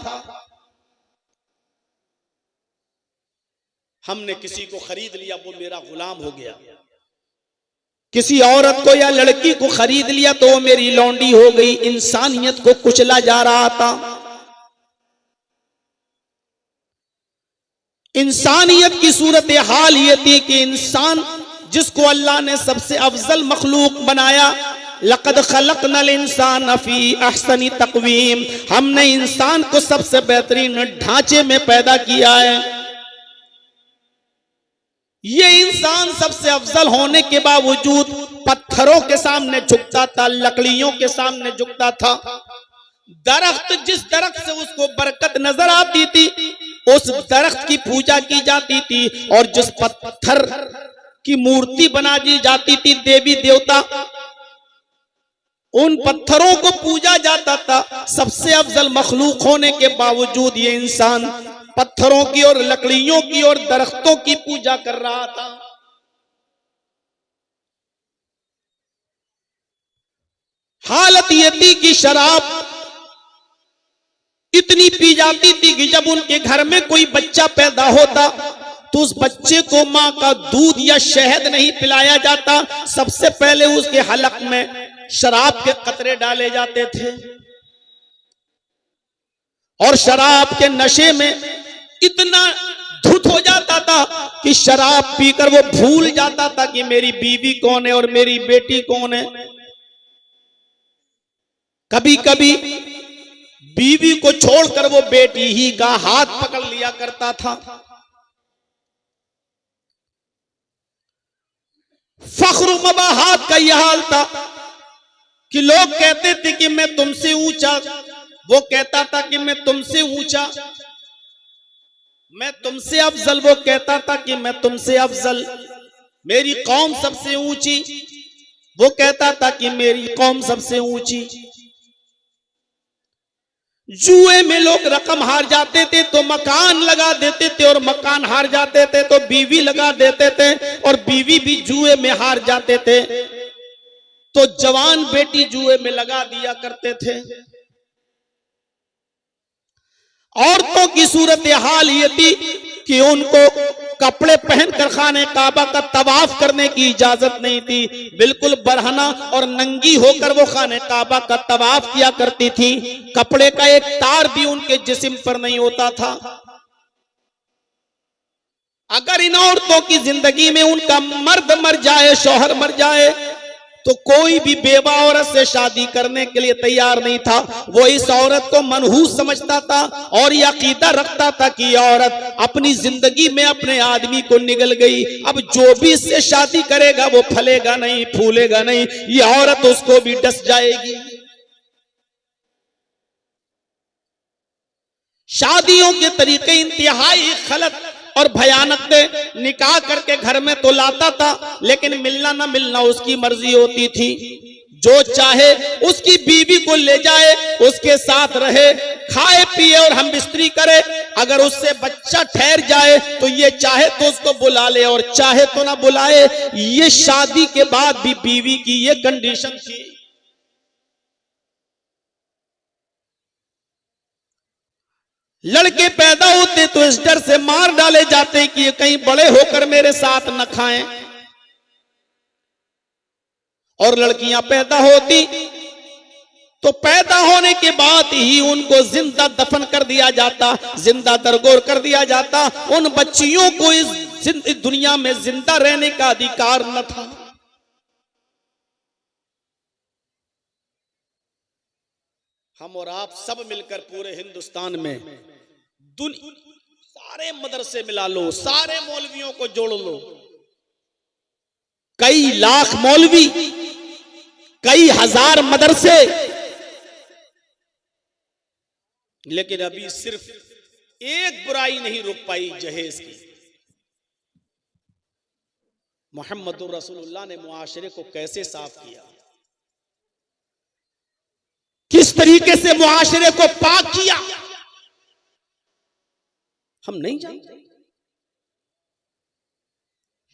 Speaker 1: हमने किसी को खरीद लिया, वो मेरा गुलाम हो गया। किसी औरत को या लड़की को खरीद लिया तो वो मेरी लौंडी हो गई। इंसानियत को कुचला जा रहा था। इंसानियत की सूरत हाल ये थी कि इंसान जिसको अल्लाह ने सबसे अफजल मखलूक बनाया, लक़द खलक़नल इंसान फी अहसनी तक़वीम, हमने इंसान को सबसे बेहतरीन ढांचे में पैदा किया है। ये इंसान सबसे अफजल होने के बावजूद पत्थरों के सामने झुकता था, लकड़ियों के सामने झुकता था। दरख्त, जिस दरख्त से उसको बरकत नजर आती थी, उस दरख्त की पूजा की जाती थी, और जिस पत्थर की मूर्ति बना दी जाती थी, देवी देवता, उन पत्थरों को पूजा जाता था। सबसे अफजल मखलूक होने के बावजूद ये इंसान पत्थरों की और लकड़ियों की और दरख्तों की पूजा कर रहा था। हालत ये थी कि शराब इतनी पी जाती थी कि जब उनके घर में कोई बच्चा पैदा होता तो उस बच्चे को मां का दूध या शहद नहीं पिलाया जाता, सबसे पहले उसके हलक में शराब के कतरे डाले जाते थे। और शराब के नशे में इतना धुत हो जाता था कि शराब पीकर वो भूल जाता था कि मेरी बीवी कौन है और मेरी बेटी कौन है। कभी कभी बीवी को छोड़कर वो बेटी ही का हाथ पकड़ लिया करता था। फख्र मबाहात का यह हाल था कि लोग कहते थे कि मैं तुमसे ऊंचा, वो कहता था कि मैं तुमसे ऊंचा, मैं तुमसे अफजल, वो कहता था कि मैं तुमसे अफजल, मेरी कौम सबसे ऊंची, वो कहता था कि मेरी कौम सबसे ऊंची। जुए में लोग रकम हार जाते थे तो मकान लगा देते थे, और मकान हार जाते थे तो बीवी लगा देते थे, और बीवी भी जुए में हार जाते थे तो जवान बेटी जुए में लगा दिया करते थे। औरतों की सूरत हाल ये थी कि उनको कपड़े पहनकर खाने काबा का तवाफ करने की इजाजत नहीं थी। बिल्कुल बरहना और नंगी होकर वो खाने काबा का तवाफ किया करती थी। कपड़े का एक तार भी उनके जिस्म पर नहीं होता था। अगर इन औरतों की जिंदगी में उनका मर्द मर जाए, शौहर मर जाए, तो कोई भी बेवा औरत से शादी करने के लिए तैयार नहीं था। वो इस औरत को मनहूस समझता था और यह अकीदा रखता था कि यह औरत अपनी जिंदगी में अपने आदमी को निगल गई, अब जो भी इससे शादी करेगा वो फलेगा नहीं, फूलेगा नहीं, यह औरत उसको भी डस जाएगी। शादियों के तरीके इंतहाई गलत और भयानक थे। निकाह करके घर में तो लाता था, लेकिन मिलना ना मिलना उसकी मर्जी होती थी। जो चाहे उसकी बीवी को ले जाए, उसके साथ रहे, खाए पिए और हम बिस्तरी करे। अगर उससे बच्चा ठहर जाए तो ये चाहे तो उसको बुला ले और चाहे तो ना बुलाए। ये शादी के बाद भी बीवी की ये कंडीशन थी। लड़के पैदा होते तो इस डर से मार डाले जाते कि ये कहीं बड़े होकर मेरे साथ न खाएं, और लड़कियां पैदा होती तो पैदा होने के बाद ही उनको जिंदा दफन कर दिया जाता, जिंदा दरगोर कर दिया जाता। उन बच्चियों को इस दुनिया में जिंदा रहने का अधिकार न था। हम और आप सब मिलकर पूरे हिंदुस्तान में सारे मदरसे मिला लो, सारे मौलवियों को जोड़ लो, कई लाख मौलवी, कई हजार मदरसे, लेकिन अभी सिर्फ एक बुराई नहीं रुक पाई जहेज की। मोहम्मदुर रसूलुल्लाह ने मुआशरे को कैसे साफ किया, किस तरीके से मुआशरे को पाक किया, हम नहीं जानते।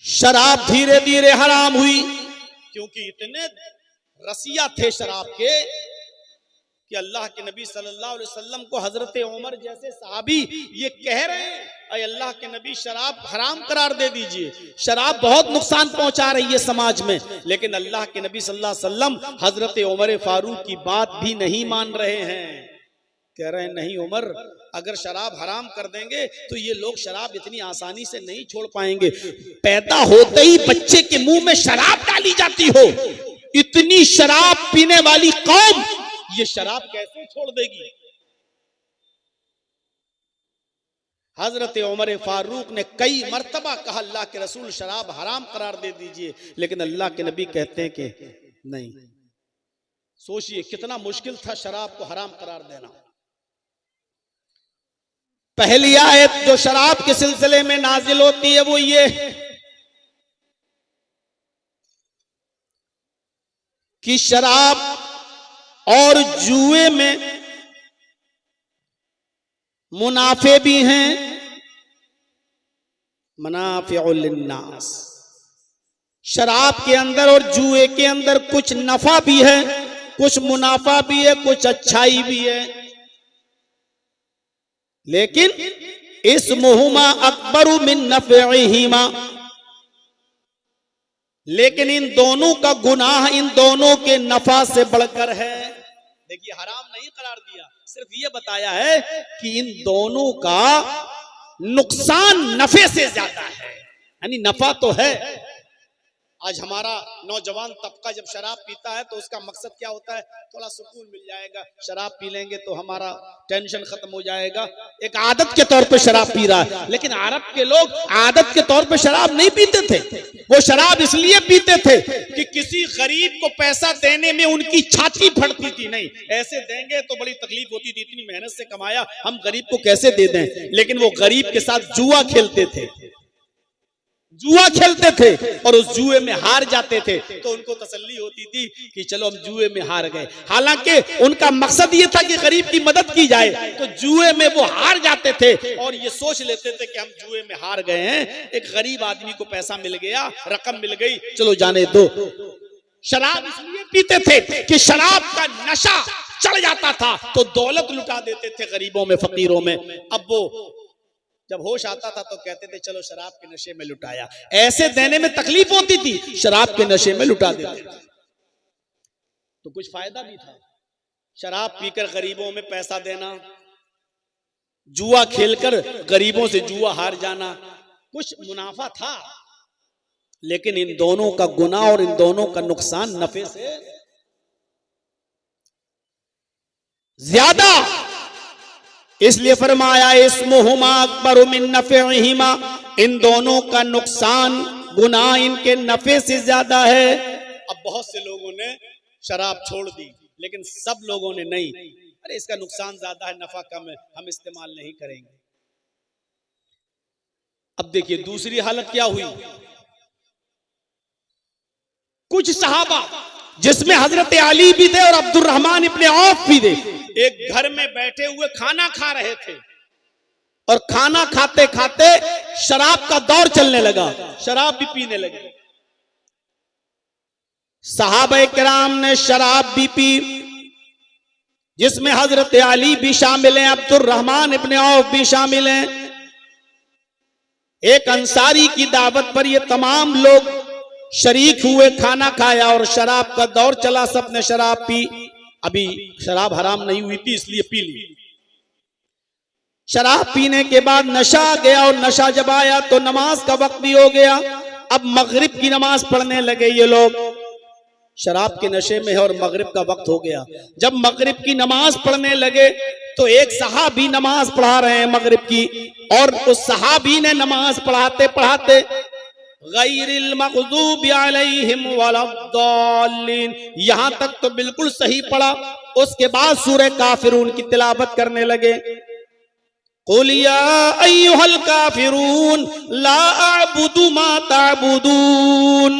Speaker 1: शराब धीरे धीरे हराम हुई, क्योंकि इतने रसिया थे शराब के कि अल्लाह के नबी सल्लल्लाहु अलैहि वसल्लम को हजरत उमर जैसे सहाबी ये कह रहे हैं, अरे अल्लाह के नबी शराब हराम करार दे दीजिए, शराब बहुत नुकसान पहुंचा रही है समाज में। लेकिन अल्लाह के नबी सल्लल्लाहु अलैहि वसल्लम हजरत उमर फारूक की बात भी नहीं मान रहे हैं। कह रहे हैं नहीं उमर, अगर शराब हराम कर देंगे तो ये लोग शराब इतनी आसानी से नहीं छोड़ पाएंगे। पैदा होते ही बच्चे के मुंह में शराब डाली जाती हो, इतनी शराब पीने वाली कौम ये शराब कैसे छोड़ देगी। हजरत उमर फारूक ने कई मर्तबा कहा अल्लाह के रसूल शराब हराम करार दे दीजिए, लेकिन अल्लाह के नबी कहते हैं कि नहीं। सोचिए कितना मुश्किल था शराब को हराम करार देना। पहली आयत जो शराब के सिलसिले में नाजिल होती है वो ये कि शराब और जुए में मुनाफे भी हैं, मनाफिउल लिन्नास। शराब के अंदर और जुए के अंदर कुछ नफा भी है, कुछ मुनाफा भी है, कुछ अच्छाई भी है, लेकिन इस्मुहुमा अकबरु मिन नफ़इहिमा, लेकिन इन दोनों का गुनाह इन दोनों के नफा से बढ़कर है। देखिए हराम नहीं करार दिया, सिर्फ ये बताया है कि इन दोनों का नुकसान नफे से ज्यादा है। यानी नफा तो है। आज हमारा नौजवान तबका जब शराब पीता है तो उसका मकसद क्या होता है, थोड़ा सुकून मिल जाएगा, शराब पी लेंगे तो हमारा टेंशन खत्म हो जाएगा। एक आदत के तौर पे शराब पी रहा है। लेकिन अरब के लोग आदत के तौर पे शराब नहीं पीते थे, वो शराब इसलिए पीते थे कि किसी गरीब को पैसा देने में उनकी छाती फटती थी। नहीं, ऐसे देंगे तो बड़ी तकलीफ होती थी, इतनी मेहनत से कमाया, हम गरीब को कैसे दे दें। लेकिन वो गरीब के साथ जुआ खेलते थे, जुआ खेलते थे और उस जुए में हार जाते थे तो उनको तसल्ली होती थी कि चलो हम जुए में हार गए। हालांकि उनका मकसद ये था कि गरीब की मदद की जाए, तो जुए में वो हार जाते थे और ये सोच लेते थे कि हम जुए में हार गए हैं, एक गरीब आदमी को पैसा मिल गया, रकम मिल गई, चलो जाने दो। शराब इसलिए पीते थे कि शराब का नशा चढ़ जाता था तो दौलत लुटा देते थे गरीबों में, फकीरों में। अब वो जब होश आता था तो कहते थे चलो शराब के नशे में लुटाया। ऐसे देने में तकलीफ होती थी, शराब के नशे में लुटा देते थे तो कुछ फायदा भी था। शराब पीकर गरीबों में पैसा देना, जुआ खेलकर गरीबों से जुआ हार जाना, कुछ मुनाफा था, लेकिन इन दोनों का गुनाह और इन दोनों का नुकसान नफे से ज्यादा। इसलिए फरमाया इस्मुहुमा अकबरु मिन नफ़इहिमा, इन दोनों का नुकसान गुनाह इनके नफे से ज्यादा है। अब बहुत से लोगों ने शराब छोड़ दी, लेकिन सब लोगों ने नहीं। अरे इसका नुकसान ज्यादा है, नफा कम है, हम इस्तेमाल नहीं करेंगे। अब देखिए दूसरी हालत क्या हुई। कुछ सहाबा जिसमें हजरत अली भी थे और अब्दुर्रहमान इब्ने औफ भी थे, एक घर में बैठे हुए खाना खा रहे थे और खाना खाते खाते शराब का दौर चलने लगा, शराब भी पीने लगे। सहाबा किराम ने शराब भी पी, जिसमें हजरत अली भी शामिल हैं, अब्दुर्रहमान इब्ने औफ भी शामिल हैं। एक अंसारी की दावत पर ये तमाम लोग शरीक हुए, खाना खाया और शराब का दौर चला। सबने शराब पी। अभी शराब हराम नहीं हुई थी इसलिए पी ली। शराब पीने के बाद नशा आ गया और नशा जब आया तो नमाज का वक्त भी हो गया। अब मगरिब की नमाज पढ़ने लगे ये लोग, शराब के नशे में है और मगरिब का वक्त हो गया। जब मगरिब की नमाज पढ़ने लगे तो एक सहाबी नमाज पढ़ा रहे हैं मगरिब की, और उस सहाबी ने नमाज पढ़ाते पढ़ाते गैरिल मग़ज़ूबि अलैहिम वलद्दाल्लीन यहां तक तो बिल्कुल सही पढ़ा। उसके बाद सूरह काफिरून की तिलावत करने लगे। कुल या अय्युहल काफिरून ला अअबुदु मा तअबुदून।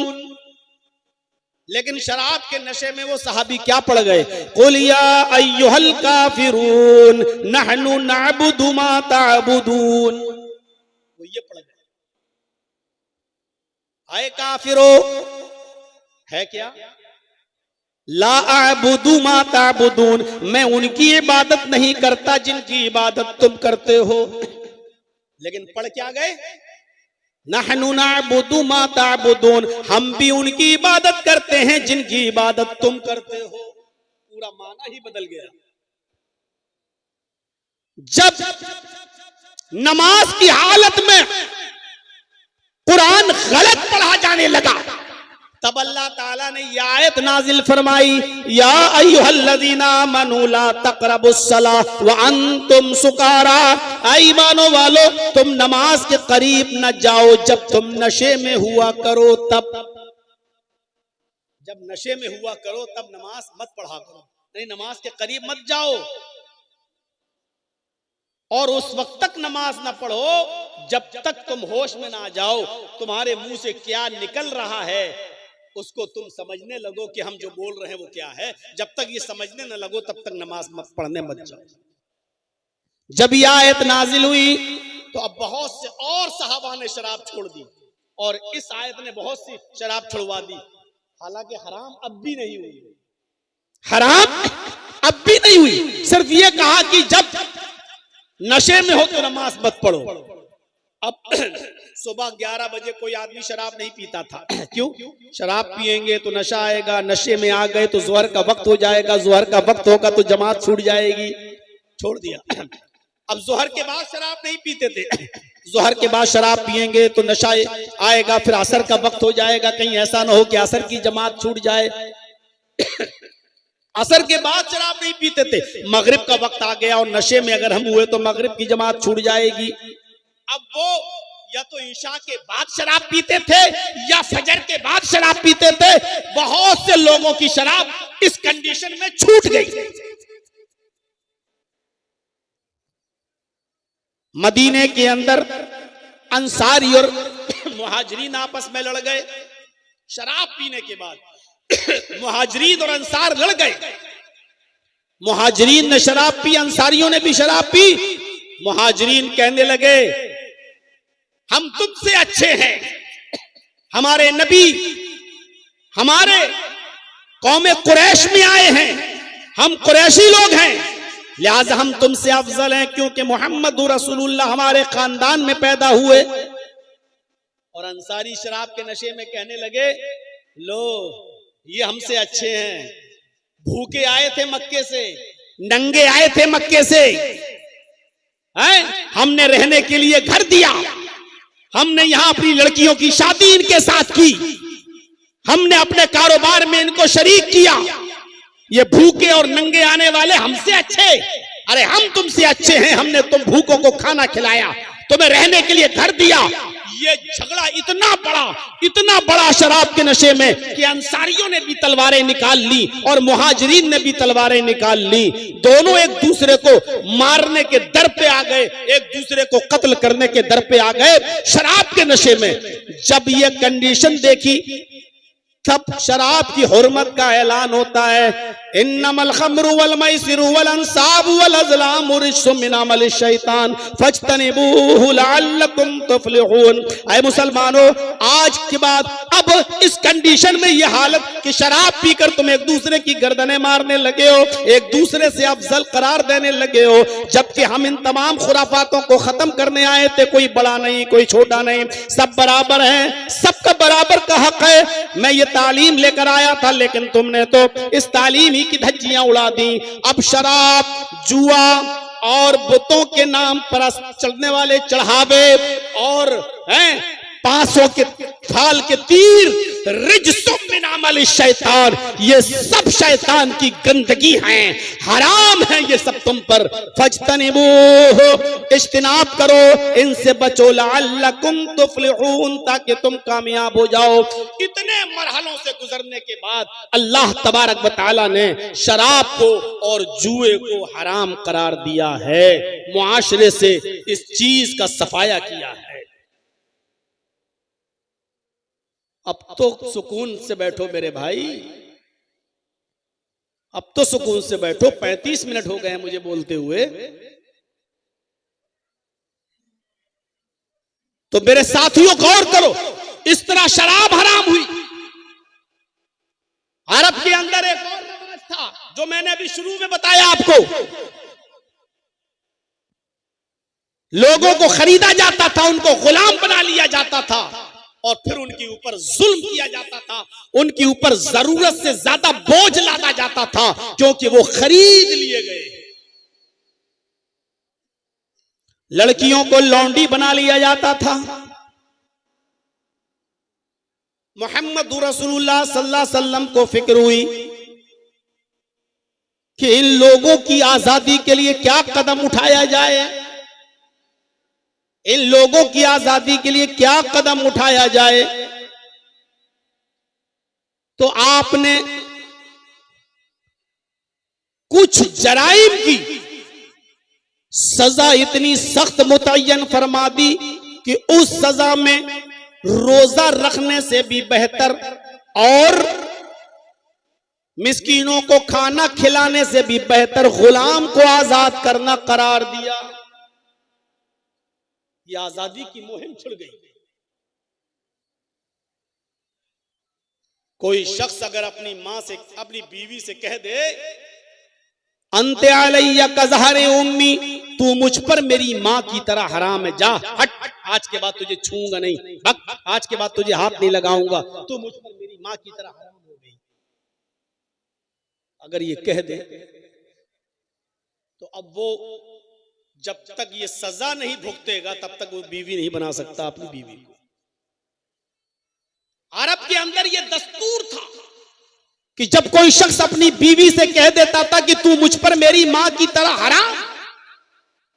Speaker 1: लेकिन शराब के नशे में वो सहाबी क्या पढ़ गए? कुल या अय्युहल काफिरून नहनु नअबुदु मा तअबुदून, वो ये पढ़ गए। आए काफिरो है क्या? ला अअबुदु मा तअबुदून, मैं उनकी इबादत नहीं करता जिनकी इबादत तुम करते हो। लेकिन पढ़ क्या गए? नहनु नअबुदु मा तअबुदून, हम भी उनकी इबादत करते हैं जिनकी इबादत तुम करते हो। पूरा माना ही बदल गया। जब नमाज की हालत में कुरान गलत पढ़ा जाने लगा तब अल्लाह ताला ने यह आयत नाजिल फरमाई, या अय्युहल्लज़ीना आमनू ला तक़रबुस्सलाह व अंतुम सुकारा। ईमानो वालो, तुम नमाज के करीब न जाओ जब तुम नशे में हुआ करो। तब जब नशे में हुआ करो तब नमाज मत पढ़ा करो, नहीं नमाज के करीब मत जाओ। और उस वक्त तक नमाज ना पढ़ो जब तक तुम होश में ना जाओ। तुम्हारे मुंह से क्या निकल रहा है उसको तुम समझने लगो कि हम जो बोल रहे हैं वो क्या है। जब तक ये समझने न लगो तब तक नमाज मत पढ़ने मत जाओ। जब ये आयत नाजिल हुई तो अब बहुत से और सहाबा ने शराब छोड़ दी और इस आयत ने बहुत सी शराब छुड़वा दी। हालांकि हराम अब भी नहीं हुई, हराम अब भी नहीं हुई। सिर्फ ये कहा कि जब नशे में हो तो नमाज मत पढ़ो। अब सुबह 11 बजे कोई आदमी शराब नहीं पीता था। क्यों? शराब पिएंगे तो नशा आएगा, नशे में आ गए तो ज़ोहर का वक्त हो जाएगा, ज़ोहर का वक्त होगा तो जमात छूट जाएगी, छोड़ दिया। अब ज़ोहर के बाद शराब नहीं पीते थे, ज़ोहर के बाद शराब पिएंगे तो नशा आएगा, फिर असर का वक्त हो जाएगा, कहीं ऐसा ना हो कि असर की जमात छूट जाए। असर के बाद शराब नहीं पीते थे, मगरिब का वक्त आ गया और नशे में अगर हम हुए तो मगरिब की जमात छूट जाएगी। अब वो या तो ईशा के बाद शराब पीते थे या फजर के बाद शराब पीते थे। बहुत से लोगों की शराब इस कंडीशन में छूट गई। मदीने के अंदर अंसारी और मुहाजिरीन आपस में लड़ गए। शराब पीने के बाद मुहाजिरीन और अंसार लड़ गए। मुहाजिरीन ने शराब पी, अंसारियों ने भी शराब पी। मुहाजिरीन कहने लगे हम तुमसे अच्छे हैं, हमारे नबी हमारे कौमे कुरैश में आए हैं, हम कुरैशी लोग हैं, लिहाजा हम तुमसे अफजल हैं क्योंकि मोहम्मद रसूलुल्लाह हमारे खानदान में पैदा हुए। और अंसारी शराब के नशे में कहने लगे लो ये हमसे अच्छे हैं, भूखे आए थे मक्के से, नंगे आए थे मक्के से, हमने रहने के लिए घर दिया, हमने यहां अपनी लड़कियों की शादी इनके साथ की, हमने अपने कारोबार में इनको शरीक किया। ये भूखे और नंगे आने वाले हमसे अच्छे? अरे हम तुमसे अच्छे हैं, हमने तुम भूखों को खाना खिलाया, तुम्हें रहने के लिए घर दिया, ये झगड़ा इतना बड़ा शराब के नशे में कि अंसारियों ने भी तलवारें निकाल ली और मुहाजिरीन ने भी तलवारें निकाल ली। दोनों एक दूसरे को मारने के दर पे आ गए, एक दूसरे को कत्ल करने के दर पे आ गए शराब के नशे में। जब ये कंडीशन देखी तब शराब की हुर्मत का ऐलान होता है। इन्नमल खम्रु वल मैसिरु वल अंसाबु वल अज़लामु रिज्सुम मिन अमलि शैतान फज्तनिबूहु लअल्लकुम तुफ्लिहून। ऐ मुसलमानों, आज के बाद अब इस कंडीशन में यह हालत कि शराब पीकर तुम एक दूसरे की गर्दनें मारने लगे हो, एक दूसरे से अफजल करार देने लगे हो, जबकि हम इन तमाम खुराफातों को खत्म करने आए थे। कोई बड़ा नहीं, कोई छोटा नहीं, सब बराबर हैं, सबका बराबर का हक है। मैं ये तालीम लेकर आया था, लेकिन तुमने तो इस तालीम ही की धज्जियां उड़ा दी। अब शराब, जुआ और बुतों के नाम पर चलने वाले चढ़ावे और 500 के थाल के तीर, रिज्सुम मिन अमलि शैतान, ये सब शैतान की गंदगी हैं, हराम है ये सब तुम पर। फज्तनिबूहु, इज्तिनाब करो, इनसे बचो, लअल्लकुम तुफ्लिहून, ताकि तुम कामयाब हो जाओ। इतने मरहलों से गुजरने के बाद अल्लाह तबारक व तआला ने शराब को और जुए को हराम करार दिया है, मुआशरे से इस चीज का सफाया किया है। अब तो सुकून से बैठो मेरे भाई, अब तो सुकून से बैठो। 35 मिनट हो गए हैं मुझे बोलते हुए, तो मेरे साथियों गौर करो, इस तरह शराब हराम हुई। अरब के अंदर एक और रिवाज था जो मैंने अभी शुरू में बताया आपको। लोगों को खरीदा जाता था, उनको गुलाम बना लिया जाता था और फिर उनके ऊपर जुल्म किया जाता था, उनके ऊपर जरूरत से ज्यादा बोझ लादा जाता था, क्योंकि वो खरीद लिए गए। लड़कियों को लौंडी बना लिया जाता था। मोहम्मद रसूलुल्लाह सल्लल्लाहु अलैहि वसल्लम को फिक्र हुई कि इन लोगों की आजादी के लिए क्या कदम उठाया जाए, इन लोगों की आजादी के लिए क्या कदम उठाया जाए। तो आपने कुछ जराइम की सजा इतनी सख्त मुतय्यन फरमा दी कि उस सजा में रोजा रखने से भी बेहतर और मिस्कीनों को खाना खिलाने से भी बेहतर गुलाम को आजाद करना करार दिया। ये आजादी की मुहिम छिड़ गई। कोई शख्स अगर अपनी मां से, अपनी बीवी से कह दे, अंते अलैया कज़हरे उम्मी, तू मुझ पर मेरी मां की तरह हराम है, जा हट, आज के बाद तुझे छूऊंगा नहीं, आज के बाद तुझे हाथ नहीं लगाऊंगा, तू मुझ पर मेरी मां की तरह हराम हो गई। अगर ये कह दे तो अब वो जब तक ये सजा नहीं भुगतेगा तब तक वो बीवी नहीं बना सकता अपनी बीवी को। अरब के अंदर ये दस्तूर था कि जब कोई शख्स अपनी बीवी से कह देता था कि तू मुझ पर मेरी मां की तरह हराम,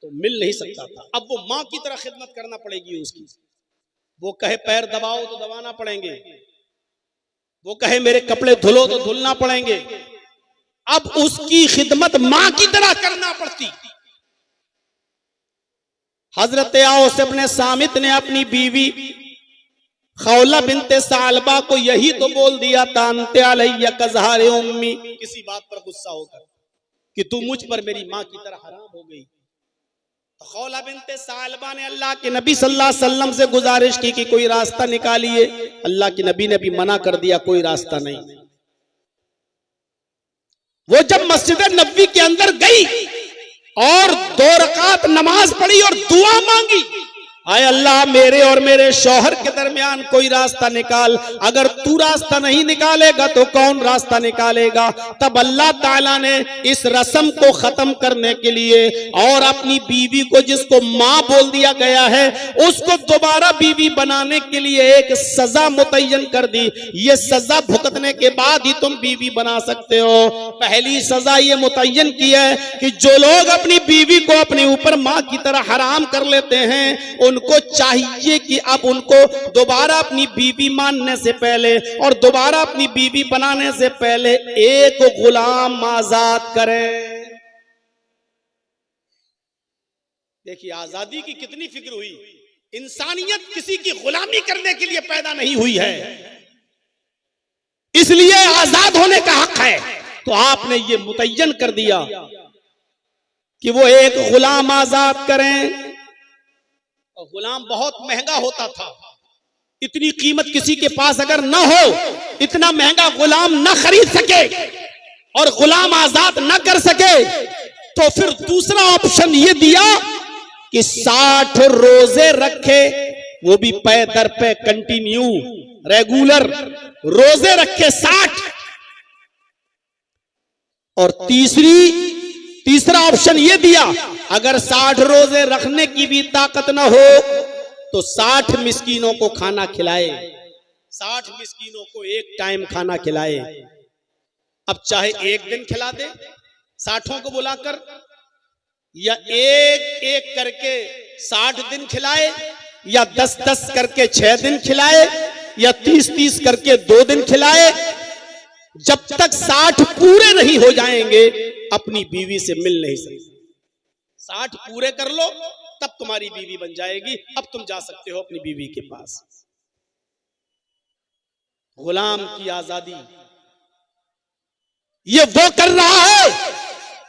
Speaker 1: तो मिल नहीं सकता था। अब वो मां की तरह खिदमत करना पड़ेगी उसकी। वो कहे पैर दबाओ तो दबाना पड़ेंगे, वो कहे मेरे कपड़े धुलो तो धुलना पड़ेंगे। अब उसकी खिदमत मां की तरह करना पड़ती। हजरत औस इब्न सामित ने अपनी बीवी खौला बिनते सालबा को यही तो बोल दिया था, अंते अलैया कज़हरे उम्मी, किसी बात पर गुस्सा होकर कि तू मुझ पर मेरी मां की तरह हराम हो गई। तो खौला बिनते सालबा ने अल्लाह के नबी सल्लल्लाहु अलैहि वसल्लम से गुजारिश की कि कोई रास्ता निकालिए। अल्लाह के नबी ने भी मना कर दिया, कोई रास्ता नहीं। वो जब मस्जिद नबवी के अंदर गई और 2 रकात नमाज पढ़ी और दुआ मांगी, आए अल्लाह मेरे और मेरे शौहर के दरमियान कोई रास्ता निकाल, अगर तू रास्ता नहीं निकालेगा तो कौन रास्ता निकालेगा। तब अल्लाह ताला ने इस रस्म को खत्म करने के लिए और अपनी बीवी को, जिसको मां बोल दिया गया है, उसको दोबारा बीवी बनाने के लिए एक सजा मुतय्यन कर दी। ये सजा भुगतने के बाद ही तुम बीवी बना सकते हो। पहली सजा ये मुतय्यन की है कि जो लोग अपनी बीवी को अपने ऊपर मां की तरह हराम कर लेते हैं, उन उनको चाहिए कि अब उनको दोबारा अपनी बीवी मानने से पहले और दोबारा अपनी बीवी बनाने से पहले एक गुलाम आजाद करें। देखिए आजादी की कितनी फिक्र हुई। इंसानियत किसी की गुलामी करने के लिए पैदा नहीं हुई है, इसलिए आजाद होने का हक है। तो आपने ये मुतय्यन कर दिया कि वो एक गुलाम आजाद करें। और गुलाम बहुत महंगा होता था, इतनी कीमत किसी के पास अगर ना हो, इतना महंगा गुलाम ना खरीद सके और गुलाम आजाद ना कर सके, तो फिर दूसरा ऑप्शन ये दिया कि 60 रोजे रखे, वो भी पे दर पे कंटिन्यू रेगुलर रोजे रखे 60। और तीसरा ऑप्शन ये दिया, अगर 60 रोजे रखने की भी ताकत ना हो तो 60 मिस्कीनों को खाना खिलाए, 60 मिस्कीनों को एक टाइम खाना खिलाए। अब चाहे एक दिन खिला दे 60 को बुलाकर, या एक एक करके 60 दिन खिलाए, या 10-10 करके 6 दिन खिलाए, या 30-30 करके 2 दिन खिलाए। जब तक 60 पूरे नहीं हो जाएंगे अपनी बीवी से मिल नहीं सकते। 60 पूरे कर लो तब तुम्हारी बीवी बन जाएगी, अब तुम जा सकते हो अपनी बीवी के पास। गुलाम की आजादी ये वो कर रहा है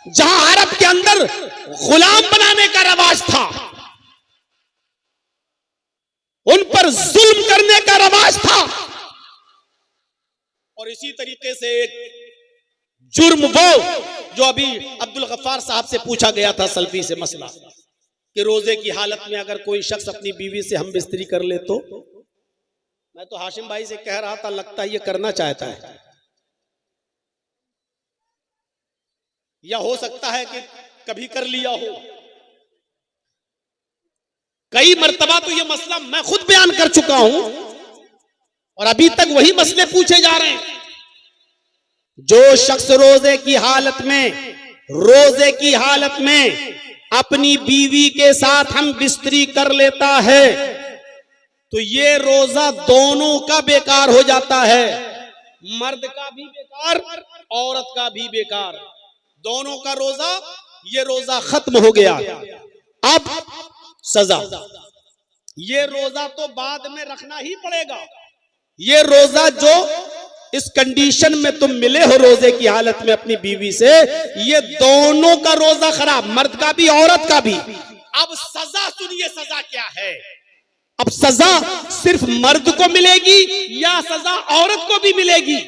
Speaker 1: जहां अरब के अंदर गुलाम बनाने का रवाज था, उन पर जुल्म करने का रवाज था। और इसी तरीके से एक जुर्म वो जो अभी अब्दुल गफ्फार साहब से पूछा गया था सल्फी से मसला कि रोजे की हालत में अगर कोई शख्स अपनी बीवी से हम बिस्तरी कर ले तो, मैं तो हाशिम भाई से कह रहा था लगता है ये करना चाहता है, या हो सकता है कि कभी कर लिया हो। कई मर्तबा तो ये मसला मैं खुद बयान कर चुका हूं और अभी तक वही मसले पूछे जा रहे हैं। जो शख्स रोजे की हालत में अपनी बीवी के साथ हम बिस्तरी कर लेता है तो ये रोजा दोनों का बेकार हो जाता है, मर्द का भी बेकार, औरत का भी बेकार, दोनों का रोजा, ये रोजा खत्म हो गया। अब सजा, ये रोजा तो बाद में रखना ही पड़ेगा। ये रोजा जो इस कंडीशन में तुम मिले हो रोजे की हालत में अपनी बीवी से, ये दोनों का रोजा खराब, मर्द का भी औरत का भी। अब सजा सुनिए, सजा क्या है। अब सजा सिर्फ मर्द को मिलेगी या सजा औरत को भी मिलेगी?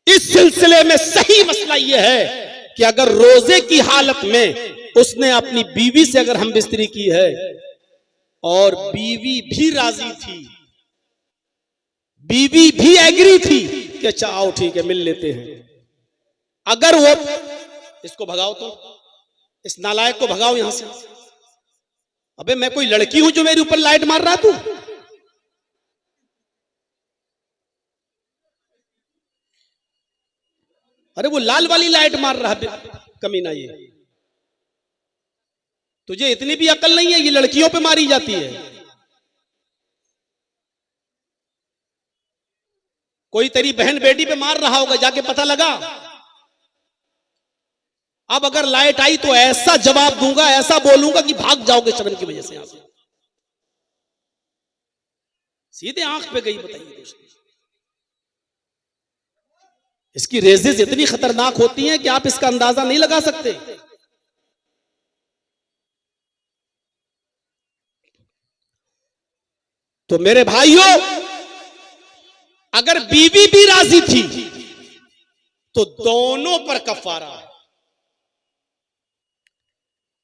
Speaker 1: इस सिलसिले में सही मसला यह है कि अगर रोजे की हालत में उसने अपनी बीवी से अगर हम बिस्तरी की है और बीवी भी राजी थी, बीवी भी एग्री थी कि अच्छा आओ ठीक है मिल लेते हैं, अगर वो, इसको भगाओ, तो इस नालायक को भगाओ यहां से। अबे मैं कोई लड़की हूं जो मेरे ऊपर लाइट मार रहा तू? अरे वो लाल वाली लाइट मार रहा है कमीना, ये तुझे इतनी भी अकल नहीं है, ये लड़कियों पे मारी जाती है। कोई तेरी बहन बेटी पे मार रहा होगा, जाके पता लगा। अब अगर लाइट आई तो ऐसा जवाब दूंगा, ऐसा बोलूंगा कि भाग जाओगे शर्म की वजह से यहां से। सीधे आंख पे गई, बताइए दोस्तों। इसकी रेजेस इतनी खतरनाक होती हैं कि आप इसका अंदाजा नहीं लगा सकते। तो मेरे भाइयों, अगर बीवी भी राजी थी तो दोनों पर कफारा है,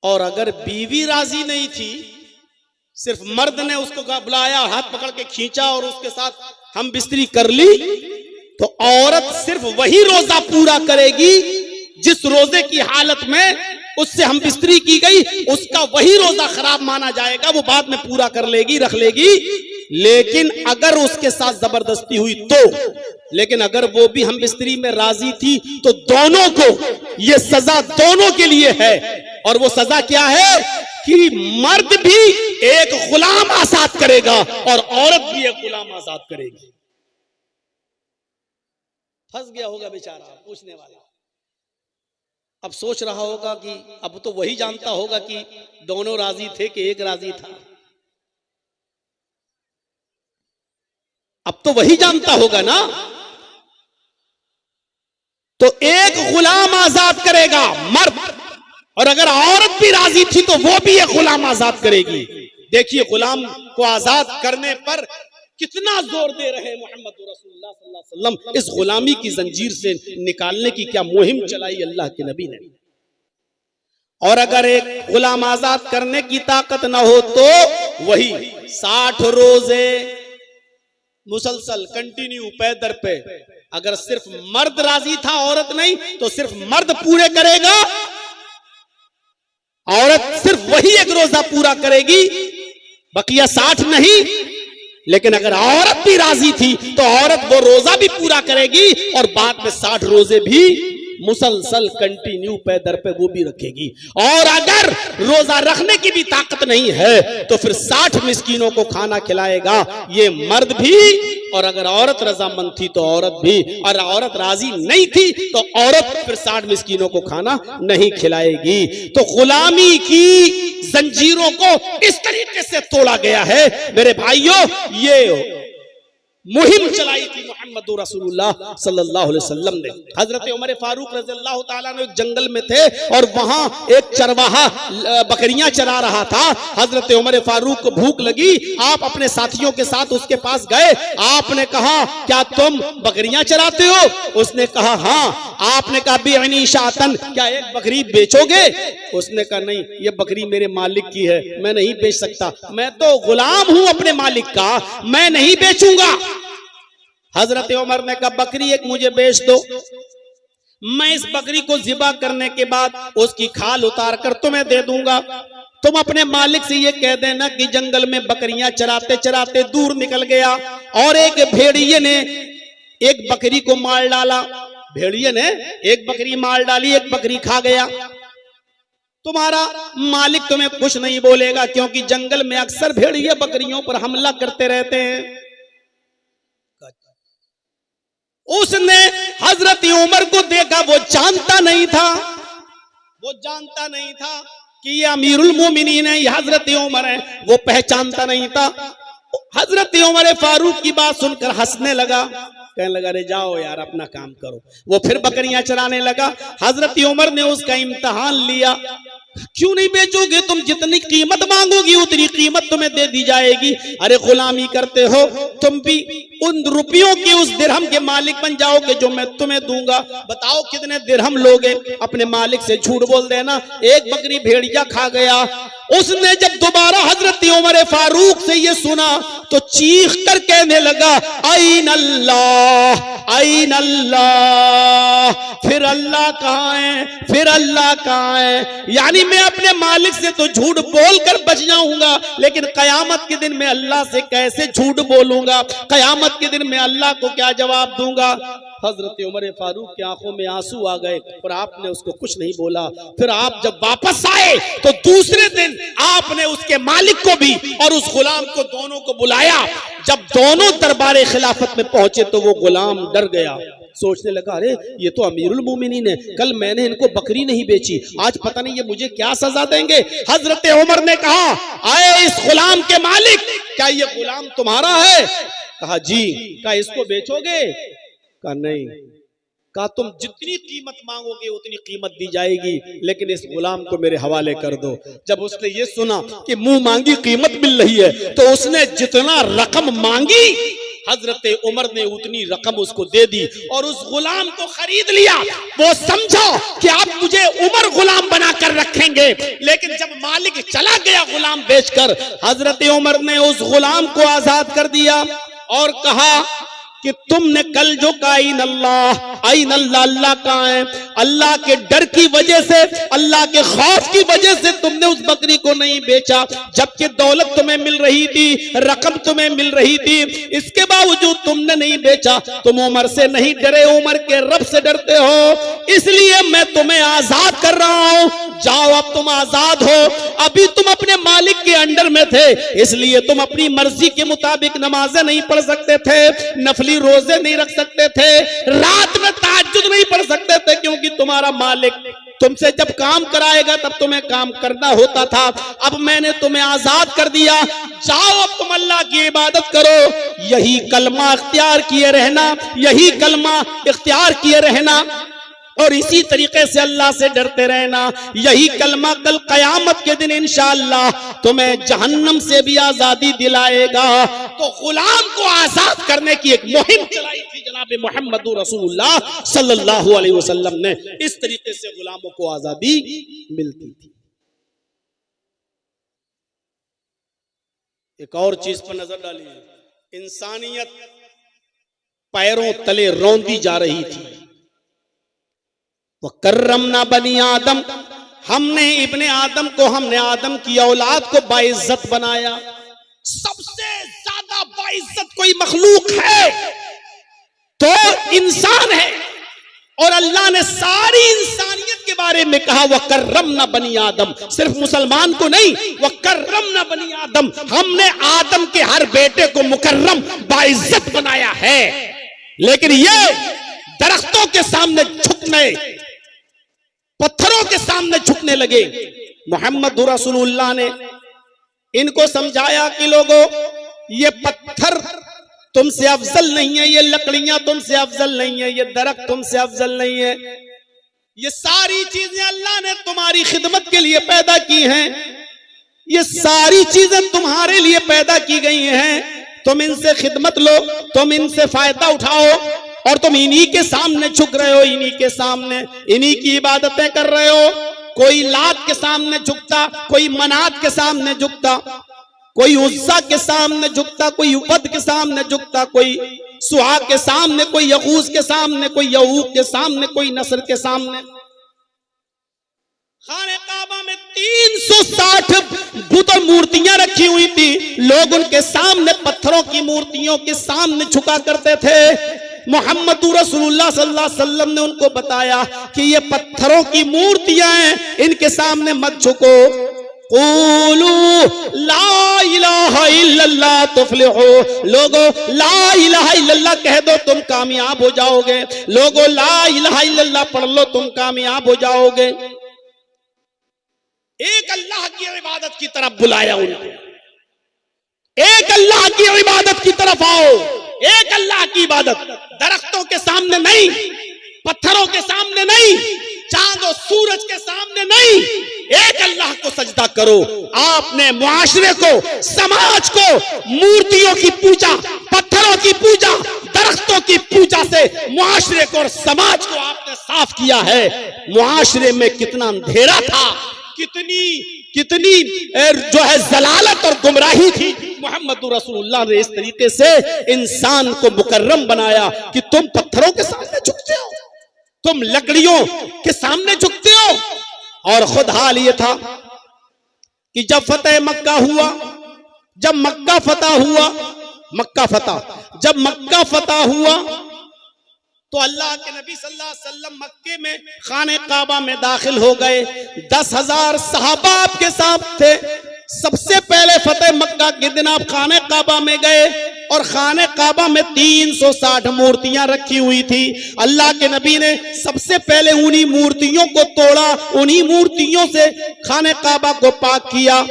Speaker 1: और अगर बीवी राजी नहीं थी, सिर्फ मर्द ने उसको बुलाया, हाथ पकड़ के खींचा और उसके साथ हम बिस्तरी कर ली, तो औरत सिर्फ वही रोजा पूरा करेगी जिस रोजे की हालत में उससे हम बिस्तरी की गई, उसका वही रोजा खराब माना जाएगा, वो बाद में पूरा कर लेगी, रख लेगी। लेकिन अगर उसके साथ जबरदस्ती हुई तो, लेकिन अगर वो भी हम बिस्तरी में राजी थी तो दोनों को ये सजा दोनों के लिए है। और वो सजा क्या है कि मर्द भी एक गुलाम आजाद करेगा और औरत भी एक गुलाम आजाद करेगी। फंस गया होगा बेचारा पूछने वाला। अब सोच रहा होगा कि अब तो वही जानता होगा कि दोनों राजी थे कि एक राजी था। अब तो वही जानता होगा ना। तो एक गुलाम आजाद करेगा मर्द, और अगर औरत भी राजी थी तो वो भी एक गुलाम आजाद करेगी। देखिए गुलाम को आजाद करने पर कितना जोर दे रहे हैं मोहम्मद रसूलुल्लाह सल्लल्लाहु अलैहि वसल्लम। इस गुलामी की जंजीर से निकालने की क्या मुहिम चलाई अल्लाह के नबी ने। और अगर एक गुलाम आजाद करने की ताकत ना हो तो वही 60 रोजे मुसलसल कंटिन्यू पे दर पे। अगर सिर्फ मर्द राजी था औरत नहीं तो सिर्फ मर्द पूरे करेगा, औरत सिर्फ वही एक रोजा पूरा करेगी, बकिया 60 नहीं। लेकिन अगर औरत भी राजी थी तो औरत वो रोजा भी पूरा करेगी और बाद में 60 रोजे भी मुसलसल कंटिन्यू पे दर पे वो भी रखेगी। और अगर रोजा रखने की भी ताकत नहीं है तो फिर 60 मिस्कीनों को खाना खिलाएगा, ये मर्द भी। और अगर औरत रजामंद थी तो औरत भी, और औरत राजी नहीं थी तो औरत फिर 60 मिस्कीनों को खाना नहीं खिलाएगी। तो गुलामी की जंजीरों को इस तरीके से तोड़ा गया है मेरे भाइयों। ये मुहिम चलाई थी मोहम्मद रसूलुल्लाह सल्लल्लाहु अलैहि वसल्लम ने। हजरत उमर फारूक रज़ियल्लाहु ताला अन्हु एक जंगल में थे और वहां एक चरवाहा बकरियां चरा रहा था। हजरत उमर फारूक को भूख लगी, आप अपने साथियों के साथ उसके पास गए। आपने कहा क्या तुम बकरियां चराते हो? उसने कहा हाँ। आपने कहा बिअनी शातन, क्या एक बकरी बेचोगे? उसने कहा नहीं, ये बकरी मेरे मालिक की है, मैं नहीं बेच सकता, मैं तो गुलाम हूं अपने मालिक का, मैं नहीं बेचूंगा। हजरत उमर ने कहा बकरी एक मुझे बेच दो, मैं इस बकरी को ज़िबा करने के बाद उसकी खाल उतार कर तुम्हें दे दूंगा। तुम अपने मालिक से ये कह देना कि जंगल में बकरियां चराते चराते दूर निकल गया और एक भेड़िए ने एक बकरी को मार डाला। भेड़िए ने एक बकरी मार डाली, एक बकरी खा गया। तुम्हारा मालिक तुम्हें कुछ नहीं बोलेगा क्योंकि जंगल में अक्सर भेड़िए बकरियों पर हमला करते रहते हैं। उसने हजरत उमर को देखा, वो जानता नहीं था कि ये अमीरुल मोमिनीन है, ये हजरत उमर है, वो पहचानता नहीं था। हजरत उमर फारूक की बात सुनकर हंसने लगा, कहने लगा अरे जाओ यार अपना काम करो। वो फिर बकरियां चराने लगा। हजरत उमर ने उसका इम्तिहान लिया, क्यों नहीं बेचोगे? तुम जितनी कीमत मांगोगी उतनी कीमत तुम्हें दे दी जाएगी। अरे गुलामी करते हो, तुम भी उन रुपयों के उस दिरहम के मालिक बन जाओगे जो मैं तुम्हें दूंगा। बताओ कितने दिरहम लोगे? अपने मालिक से झूठ बोल देना, एक बकरी भेड़िया खा गया। उसने जब दोबारा हजरत उमर फारूक से ये सुना तो चीख कर कहने लगा आइन अल्लाह, आइन अल्लाह, फिर अल्लाह कहाँ है, फिर अल्लाह कहाँ है? यानी मैं अपने मालिक से तो झूठ बोलकर बच जाऊंगा, लेकिन कयामत के दिन मैं अल्लाह से कैसे झूठ बोलूंगा? कयामत के दिन मैं अल्लाह को क्या जवाब दूंगा? हजरत उमर फारूक की आंखों में आंसू आ गए और आपने उसको कुछ नहीं बोला। फिर आप जब वापस आए तो दूसरे दिन आपने उसके मालिक को भी और उस गुलाम को दोनों को बुलाया। जब दोनों दरबारे खिलाफत में पहुंचे तो वो गुलाम डर गया, सोचने लगा अरे ये तो अमीरुल मोमिनीन है, कल मैंने इनको बकरी नहीं बेची, आज पता नहीं ये मुझे क्या सजा देंगे। हजरत उमर ने कहा आए इस गुलाम के मालिक, क्या ये गुलाम तुम्हारा है? कहा जी। क्या इसको बेचोगे? कहा नहीं। कहा तुम जितनी कीमत मांगोगे उतनी कीमत दी जाएगी, लेकिन इस गुलाम को मेरे हवाले कर दो। जब उसने ये सुना कि मुंह मांगी कीमत मिल रही है तो उसने जितना रकम मांगी हजरत उमर ने उतनी रकम उसको दे दी और उस गुलाम को खरीद लिया। वो समझा कि आप मुझे उमर गुलाम बनाकर रखेंगे, लेकिन जब मालिक चला गया गुलाम बेचकर, हजरत उमर ने उस गुलाम को आजाद कर दिया और कहा कि तुमने कल जो कहा आइन अल्लाह, आइन अल्लाह, अल्लाह कहाँ है? अल्लाह के डर की वजह से, अल्लाह के खौफ की वजह से तुमने उस बकरी को नहीं बेचा, जबकि दौलत तुम्हें मिल रही थी, रकम तुम्हें मिल रही थी, इसके बावजूद तुमने नहीं बेचा। तुम उमर से नहीं डरे, उमर के रब से डरते हो, इसलिए मैं तुम्हें आजाद कर रहा हूं। जाओ, अब तुम आजाद हो। अभी तुम अपने मालिक के अंडर में थे, इसलिए तुम अपनी मर्जी के मुताबिक नमाजें नहीं पढ़ सकते थे, नफली रोजे नहीं रख सकते थे, रात में तहज्जुद नहीं पढ़ सकते थे, क्योंकि तुम्हारा मालिक तुमसे जब काम कराएगा तब तुम्हें काम करना होता था। अब मैंने तुम्हें आजाद कर दिया, जाओ अब तुम अल्लाह की इबादत करो। यही कलमा इख्तियार किए रहना, यही कलमा इख्तियार किए रहना और इसी तरीके से अल्लाह से डरते रहना। यही कलमा कल कयामत के दिन इंशाअल्लाह तुम्हें जहन्नम से भी आजादी दिलाएगा। तो गुलाम को आजाद करने की एक मुहिम चलाई थी जनाब मोहम्मद रसूलुल्लाह सल्लल्लाहु अलैहि वसल्लम ने। इस तरीके से गुलामों को आजादी मिलती थी। एक और चीज पर नजर डालिए, इंसानियत पैरों तले रौंदी जा रही थी। वह कर्रमना बनी आदम, हमने इब्ने आदम को, हमने आदम की औलाद को बाइज्जत बनाया। सबसे ज्यादा बाइज्जत कोई मखलूक है तो इंसान है, और अल्लाह ने सारी इंसानियत के बारे में कहा वह कर्रमना बनी आदम। सिर्फ मुसलमान को नहीं, वह कर्रमना बनी आदम, हमने आदम के हर बेटे को मुकर्रम बाइज्जत बनाया है। लेकिन ये दरख्तों के सामने झुकने, पत्थरों के सामने झुकने लगे। मोहम्मद रसूलुल्लाह ने इनको समझाया कि लोगों, ये पत्थर तुमसे अफजल नहीं है, ये लकड़ियां तुमसे अफजल नहीं है, ये दरख्त तुमसे अफजल नहीं है, ये सारी चीजें अल्लाह ने तुम्हारी खिदमत के लिए पैदा की हैं, ये सारी चीजें तुम्हारे लिए पैदा की गई हैं। तुम इनसे खिदमत लो, तुम इनसे फायदा उठाओ, और तुम इन्हीं के सामने झुक रहे हो, इन्हीं के सामने इन्हीं की इबादतें कर रहे हो। कोई लात के सामने झुकता, कोई मनात के सामने झुकता, कोई उज्जा के सामने झुकता, कोई उपद के सामने झुकता, कोई सुहा के सामने, कोई यगूस के सामने, कोई यहूक के सामने, कोई नसर के सामने। खाने काबा में 360 बुत और मूर्तियां रखी हुई थी। लोग उनके सामने, पत्थरों की मूर्तियों के सामने झुका करते थे। मोहम्मद रसूलुल्लाह सल्लल्लाहु अलैहि वसल्लम ने उनको बताया कि ये पत्थरों की मूर्तियां हैं, इनके सामने मत झुको। क़ूलू ला इलाहा इल्लल्लाह तुफ्लिहू, लोगो ला इलाहा इल्लल्लाह कह दो तुम कामयाब हो जाओगे। लोगो ला इलाहा इल्लल्लाह पढ़ लो, तुम कामयाब हो जाओगे। एक अल्लाह की इबादत की तरफ बुलाया उनको, एक अल्लाह की इबादत की तरफ आओ, एक अल्लाह की इबादत। दरख्तों के सामने नहीं, पत्थरों के सामने नहीं, चांद और सूरज के सामने नहीं, एक अल्लाह को सजदा करो। आपने मुआशरे को, समाज को मूर्तियों की पूजा, पत्थरों की पूजा, दरख्तों की पूजा से मुआशरे को और समाज को आपने साफ किया है। मुआशरे में कितना अंधेरा था, कितनी जो है जलालत और गुमराही थी। मोहम्मद रसूलुल्लाह ने इस तरीके से इंसान को मुकर्रम बनाया कि तुम पत्थरों के सामने झुकते हो, तुम लकड़ियों के सामने झुकते हो। और खुद हाल ये था कि जब फतेह मक्का हुआ, जब मक्का फतह हुआ, जब मक्का फतह हुआ तो अल्लाह के नबी सल्लल्लाहु अलैहि वसल्लम मक्के में खाने काबा में दाखिल हो गए। 10,000 सहाबा आपके साथ थे। सबसे पहले फतेह मक्का के दिन आप खाने काबा में गए और खाने काबा में 360 मूर्तियां रखी हुई थी। अल्लाह के नबी ने सबसे पहले उन्हीं मूर्तियों को तोड़ा, उन्हीं मूर्तियों से खाने काबा को पाक किया।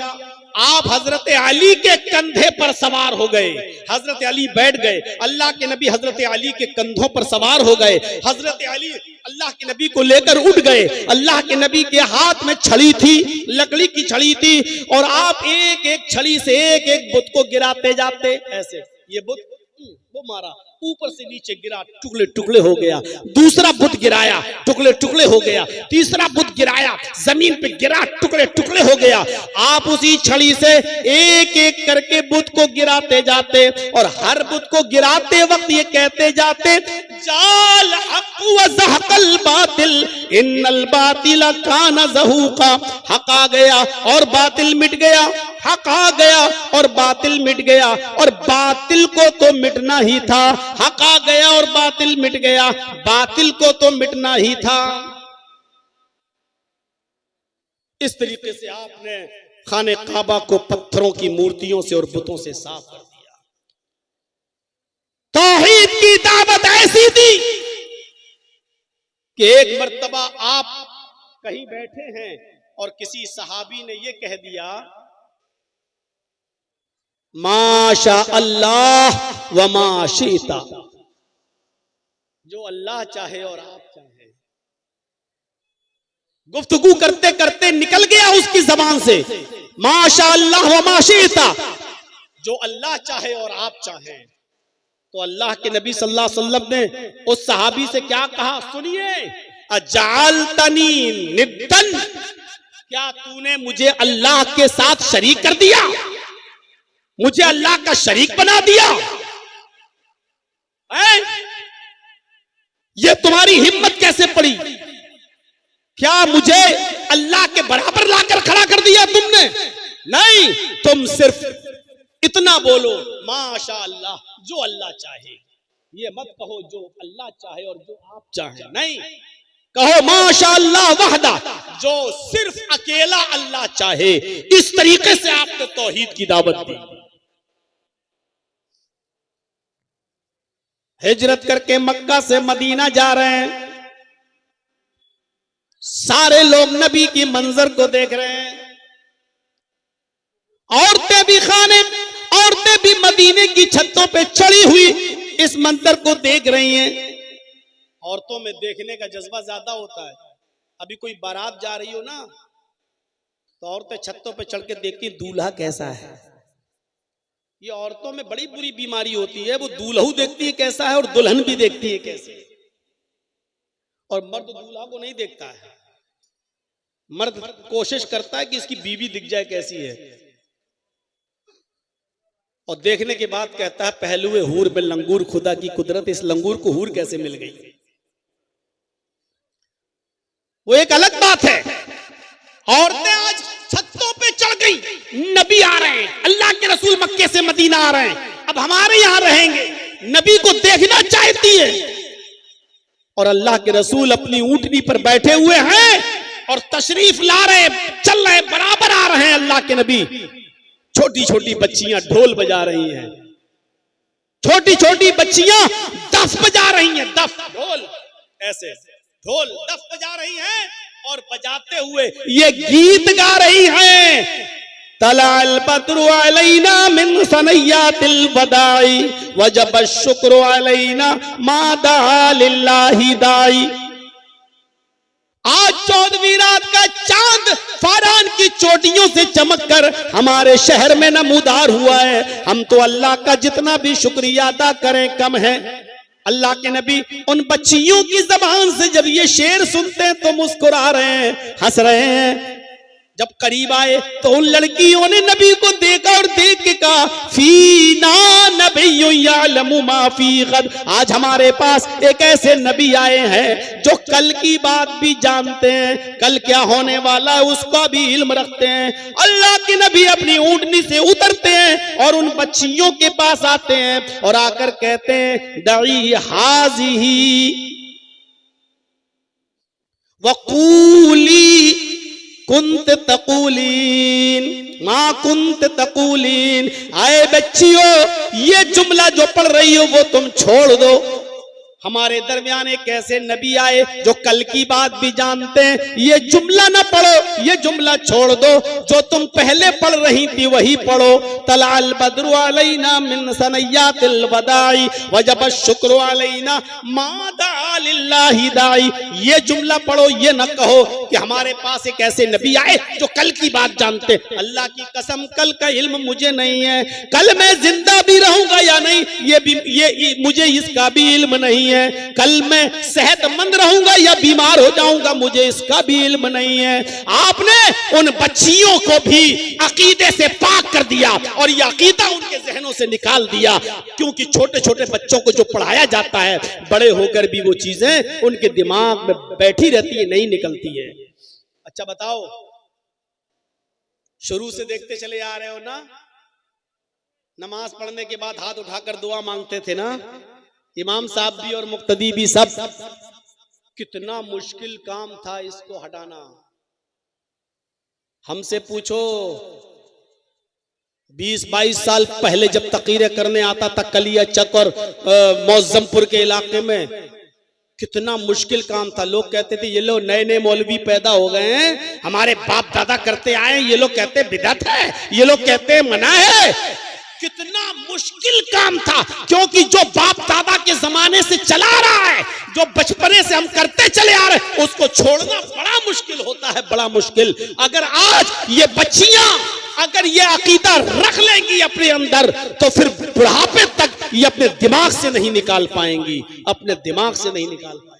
Speaker 1: आप हजरत अली के कंधे पर सवार हो गए, हजरत अली बैठ गए, अल्लाह के नबी हजरत अली के कंधों पर सवार हो गए। हजरत अली अल्लाह के नबी को लेकर उठ गए। अल्लाह के नबी के हाथ में छड़ी थी, लकड़ी की छड़ी थी, और आप एक एक छड़ी से एक एक बुत को गिराते जाते। ऐसे ये बुत वो मारा, ऊपर से नीचे गिरा, टुकड़े टुकड़े हो गया। दूसरा बुत गिराया, टुकड़े टुकड़े हो गया। तीसरा बुत गिराया, जमीन पे गिरा, टुकड़े टुकड़े हो गया। आप उसी छड़ी से एक एक करके बुत को गिराते जाते, और हर बुत को गिराते वक्त ये कहते जाते, जाल हक व ज़हक़ल बातिल इन्नल बातिल काना ज़हूका, हक आ गया और बातिल मिट गया, हक आ गया और बातिल मिट गया, और बातिल को तो मिटना ही था। हक आ गया और बातिल मिट गया, बातिल को तो मिटना ही था। इस तरीके से आपने खाने काबा को पत्थरों की मूर्तियों से और बुतों से साफ कर दिया। तौहीद की दावत ऐसी थी कि एक मर्तबा आप कहीं बैठे हैं और किसी सहाबी ने यह कह दिया, माशा अल्लाह व माशीता, जो अल्लाह चाहे और आप चाहे। गुफ्तगू करते करते निकल गया उसकी जबान से माशा अल्लाह व माशीता, जो अल्लाह चाहे और आप चाहें। तो अल्लाह के नबी सल्लल्लाहु अलैहि वसल्लम ने उस सहाबी से क्या कहा, सुनिए, अजालतनी निद्दन, क्या तूने मुझे अल्लाह के साथ शरीक कर दिया, मुझे अल्लाह का शरीक बना दिया है? ये तुम्हारी हिम्मत कैसे पड़ी? क्या मुझे अल्लाह के बराबर लाकर खड़ा कर दिया तुमने? नहीं, तुम सिर्फ इतना बोलो, माशा अल्लाह, जो अल्लाह चाहे। ये मत कहो जो अल्लाह चाहे और जो आप चाहे, नहीं, कहो माशा अल्लाह वहदा, जो सिर्फ अकेला अल्लाह चाहे। इस तरीके से आपने तौहीद की दावत दी। हिजरत करके मक्का से मदीना जा रहे हैं, सारे लोग नबी की मंजर को देख रहे हैं, औरतें भी मदीने की छतों पे चढ़ी हुई इस मंजर को देख रही हैं। औरतों में देखने का जज्बा ज्यादा होता है। अभी कोई बारात जा रही हो ना, तो औरतें छतों पे चढ़ के देखती दूल्हा कैसा है। ये औरतों में बड़ी बुरी बीमारी होती है, वो दूल्हू देखती है कैसा है और दुल्हन भी देखती है कैसी है, और मर्द दूल्हा को नहीं देखता है। मर्द कोशिश करता है कि इसकी बीवी दिख जाए कैसी है, और देखने के बाद कहता है पहलुए हूर में लंगूर, खुदा की कुदरत, इस लंगूर को हूर कैसे मिल गई। वो एक अलग बात है। औरतें आज छतों पे चढ़ गई, नबी आ रहे हैं, अल्लाह के रसूल मक्के से मदीना आ रहे हैं, अब हमारे यहां रहेंगे, नबी को देखना चाहती है, और अल्लाह के रसूल अपनी ऊंटनी पर बैठे हुए हैं और तशरीफ ला रहे, चल रहे, बराबर आ रहे हैं अल्लाह के नबी। छोटी छोटी बच्चियां ढोल बजा रही हैं, छोटी छोटी बच्चियां दफ बजा रही हैं, दफ ढोल, ऐसे ढोल दफ बजा रही हैं, और बजाते हुए ये गीत गा रही हैं, तलाल बद्रु अलैना मिन सनय्यातिल वदाई वजब शुक्र अलैना मादा लिल्लाहि दाई। आज 14वीं रात का चांद फारान की चोटियों से चमककर हमारे शहर में नमूदार हुआ है। हम तो अल्लाह का जितना भी शुक्रिया अदा करें कम है। अल्लाह के नबी उन बच्चियों की जबान से जब ये शेर सुनते हैं तो मुस्कुरा रहे हैं, हंस रहे हैं। जब करीब आए तो उन लड़कियों ने नबी को देखा और देख के कहा, फीना नबिय्युन यअलमु मा फी गद, आज हमारे पास एक ऐसे नबी आए हैं जो कल की बात भी जानते हैं, कल क्या होने वाला है उसका भी इल्म रखते हैं। अल्लाह के नबी अपनी ऊंटनी से उतरते हैं और उन बच्चियों के पास आते हैं और आकर कहते हैं, दई हाज़िही वक़ूली कुंत तकूलीन माँ कुंत तकूलीन। आए बच्चियों, ये जुमला जो पढ़ रही हो वो तुम छोड़ दो। हमारे दरमियान एक ऐसे नबी आए जो कल की बात भी जानते हैं, ये जुमला ना पढ़ो, ये जुमला छोड़ दो। जो तुम पहले पढ़ रही थी वही पढ़ो, तलाल बद्रु अलैना मिन सनय्यातिल वदाई वजब शुक्र अलैना मादा लिल्लाहि दाई। ये जुमला पढ़ो, ये न कहो कि हमारे पास एक ऐसे नबी आए जो कल की बात जानते। अल्लाह की कसम, कल का इल्म मुझे नहीं है, कल मैं जिंदा भी रहूंगा या नहीं ये मुझे इसका भी इल्म नहीं है। है, कल मैं सेहतमंद रहूंगा या बीमार हो जाऊंगा मुझे इसका भी इल्म नहीं है। आपने उन बच्चियों को भी अकीदे से पाक कर दिया और ये अकीदा उनके जहनों से निकाल दिया, क्योंकि छोटे छोटे बच्चों को जो पढ़ाया जाता है बड़े होकर भी वो चीजें उनके दिमाग में बैठी रहती है, नहीं निकलती है। अच्छा बताओ, शुरू से देखते चले आ रहे हो ना, नमाज पढ़ने के बाद हाथ उठाकर दुआ मांगते थे ना, इमाम साहब भी और मुक्तदी भी सब। कितना मुश्किल काम था इसको हटाना। हमसे पूछो 20-22 साल पहले जब तकरीरें करने आता था कलिया चक और मौजमपुर के इलाके में, कितना मुश्किल काम था। लोग कहते थे ये लोग नए नए मौलवी पैदा हो गए हैं, हमारे बाप दादा करते आए, ये लोग कहते बिदअत है, ये लोग कहते मना है। कितना मुश्किल काम था, क्योंकि जो बाप दादा के जमाने से चला रहा है, जो बचपने से हम करते चले आ रहे हैं, उसको छोड़ना बड़ा मुश्किल होता है, बड़ा मुश्किल। अगर आज ये बच्चियां अगर ये अकीदा रख लेंगी अपने अंदर, तो फिर बुढ़ापे तक ये अपने दिमाग से नहीं निकाल पाएंगी, अपने दिमाग से नहीं निकाल पाएंगी।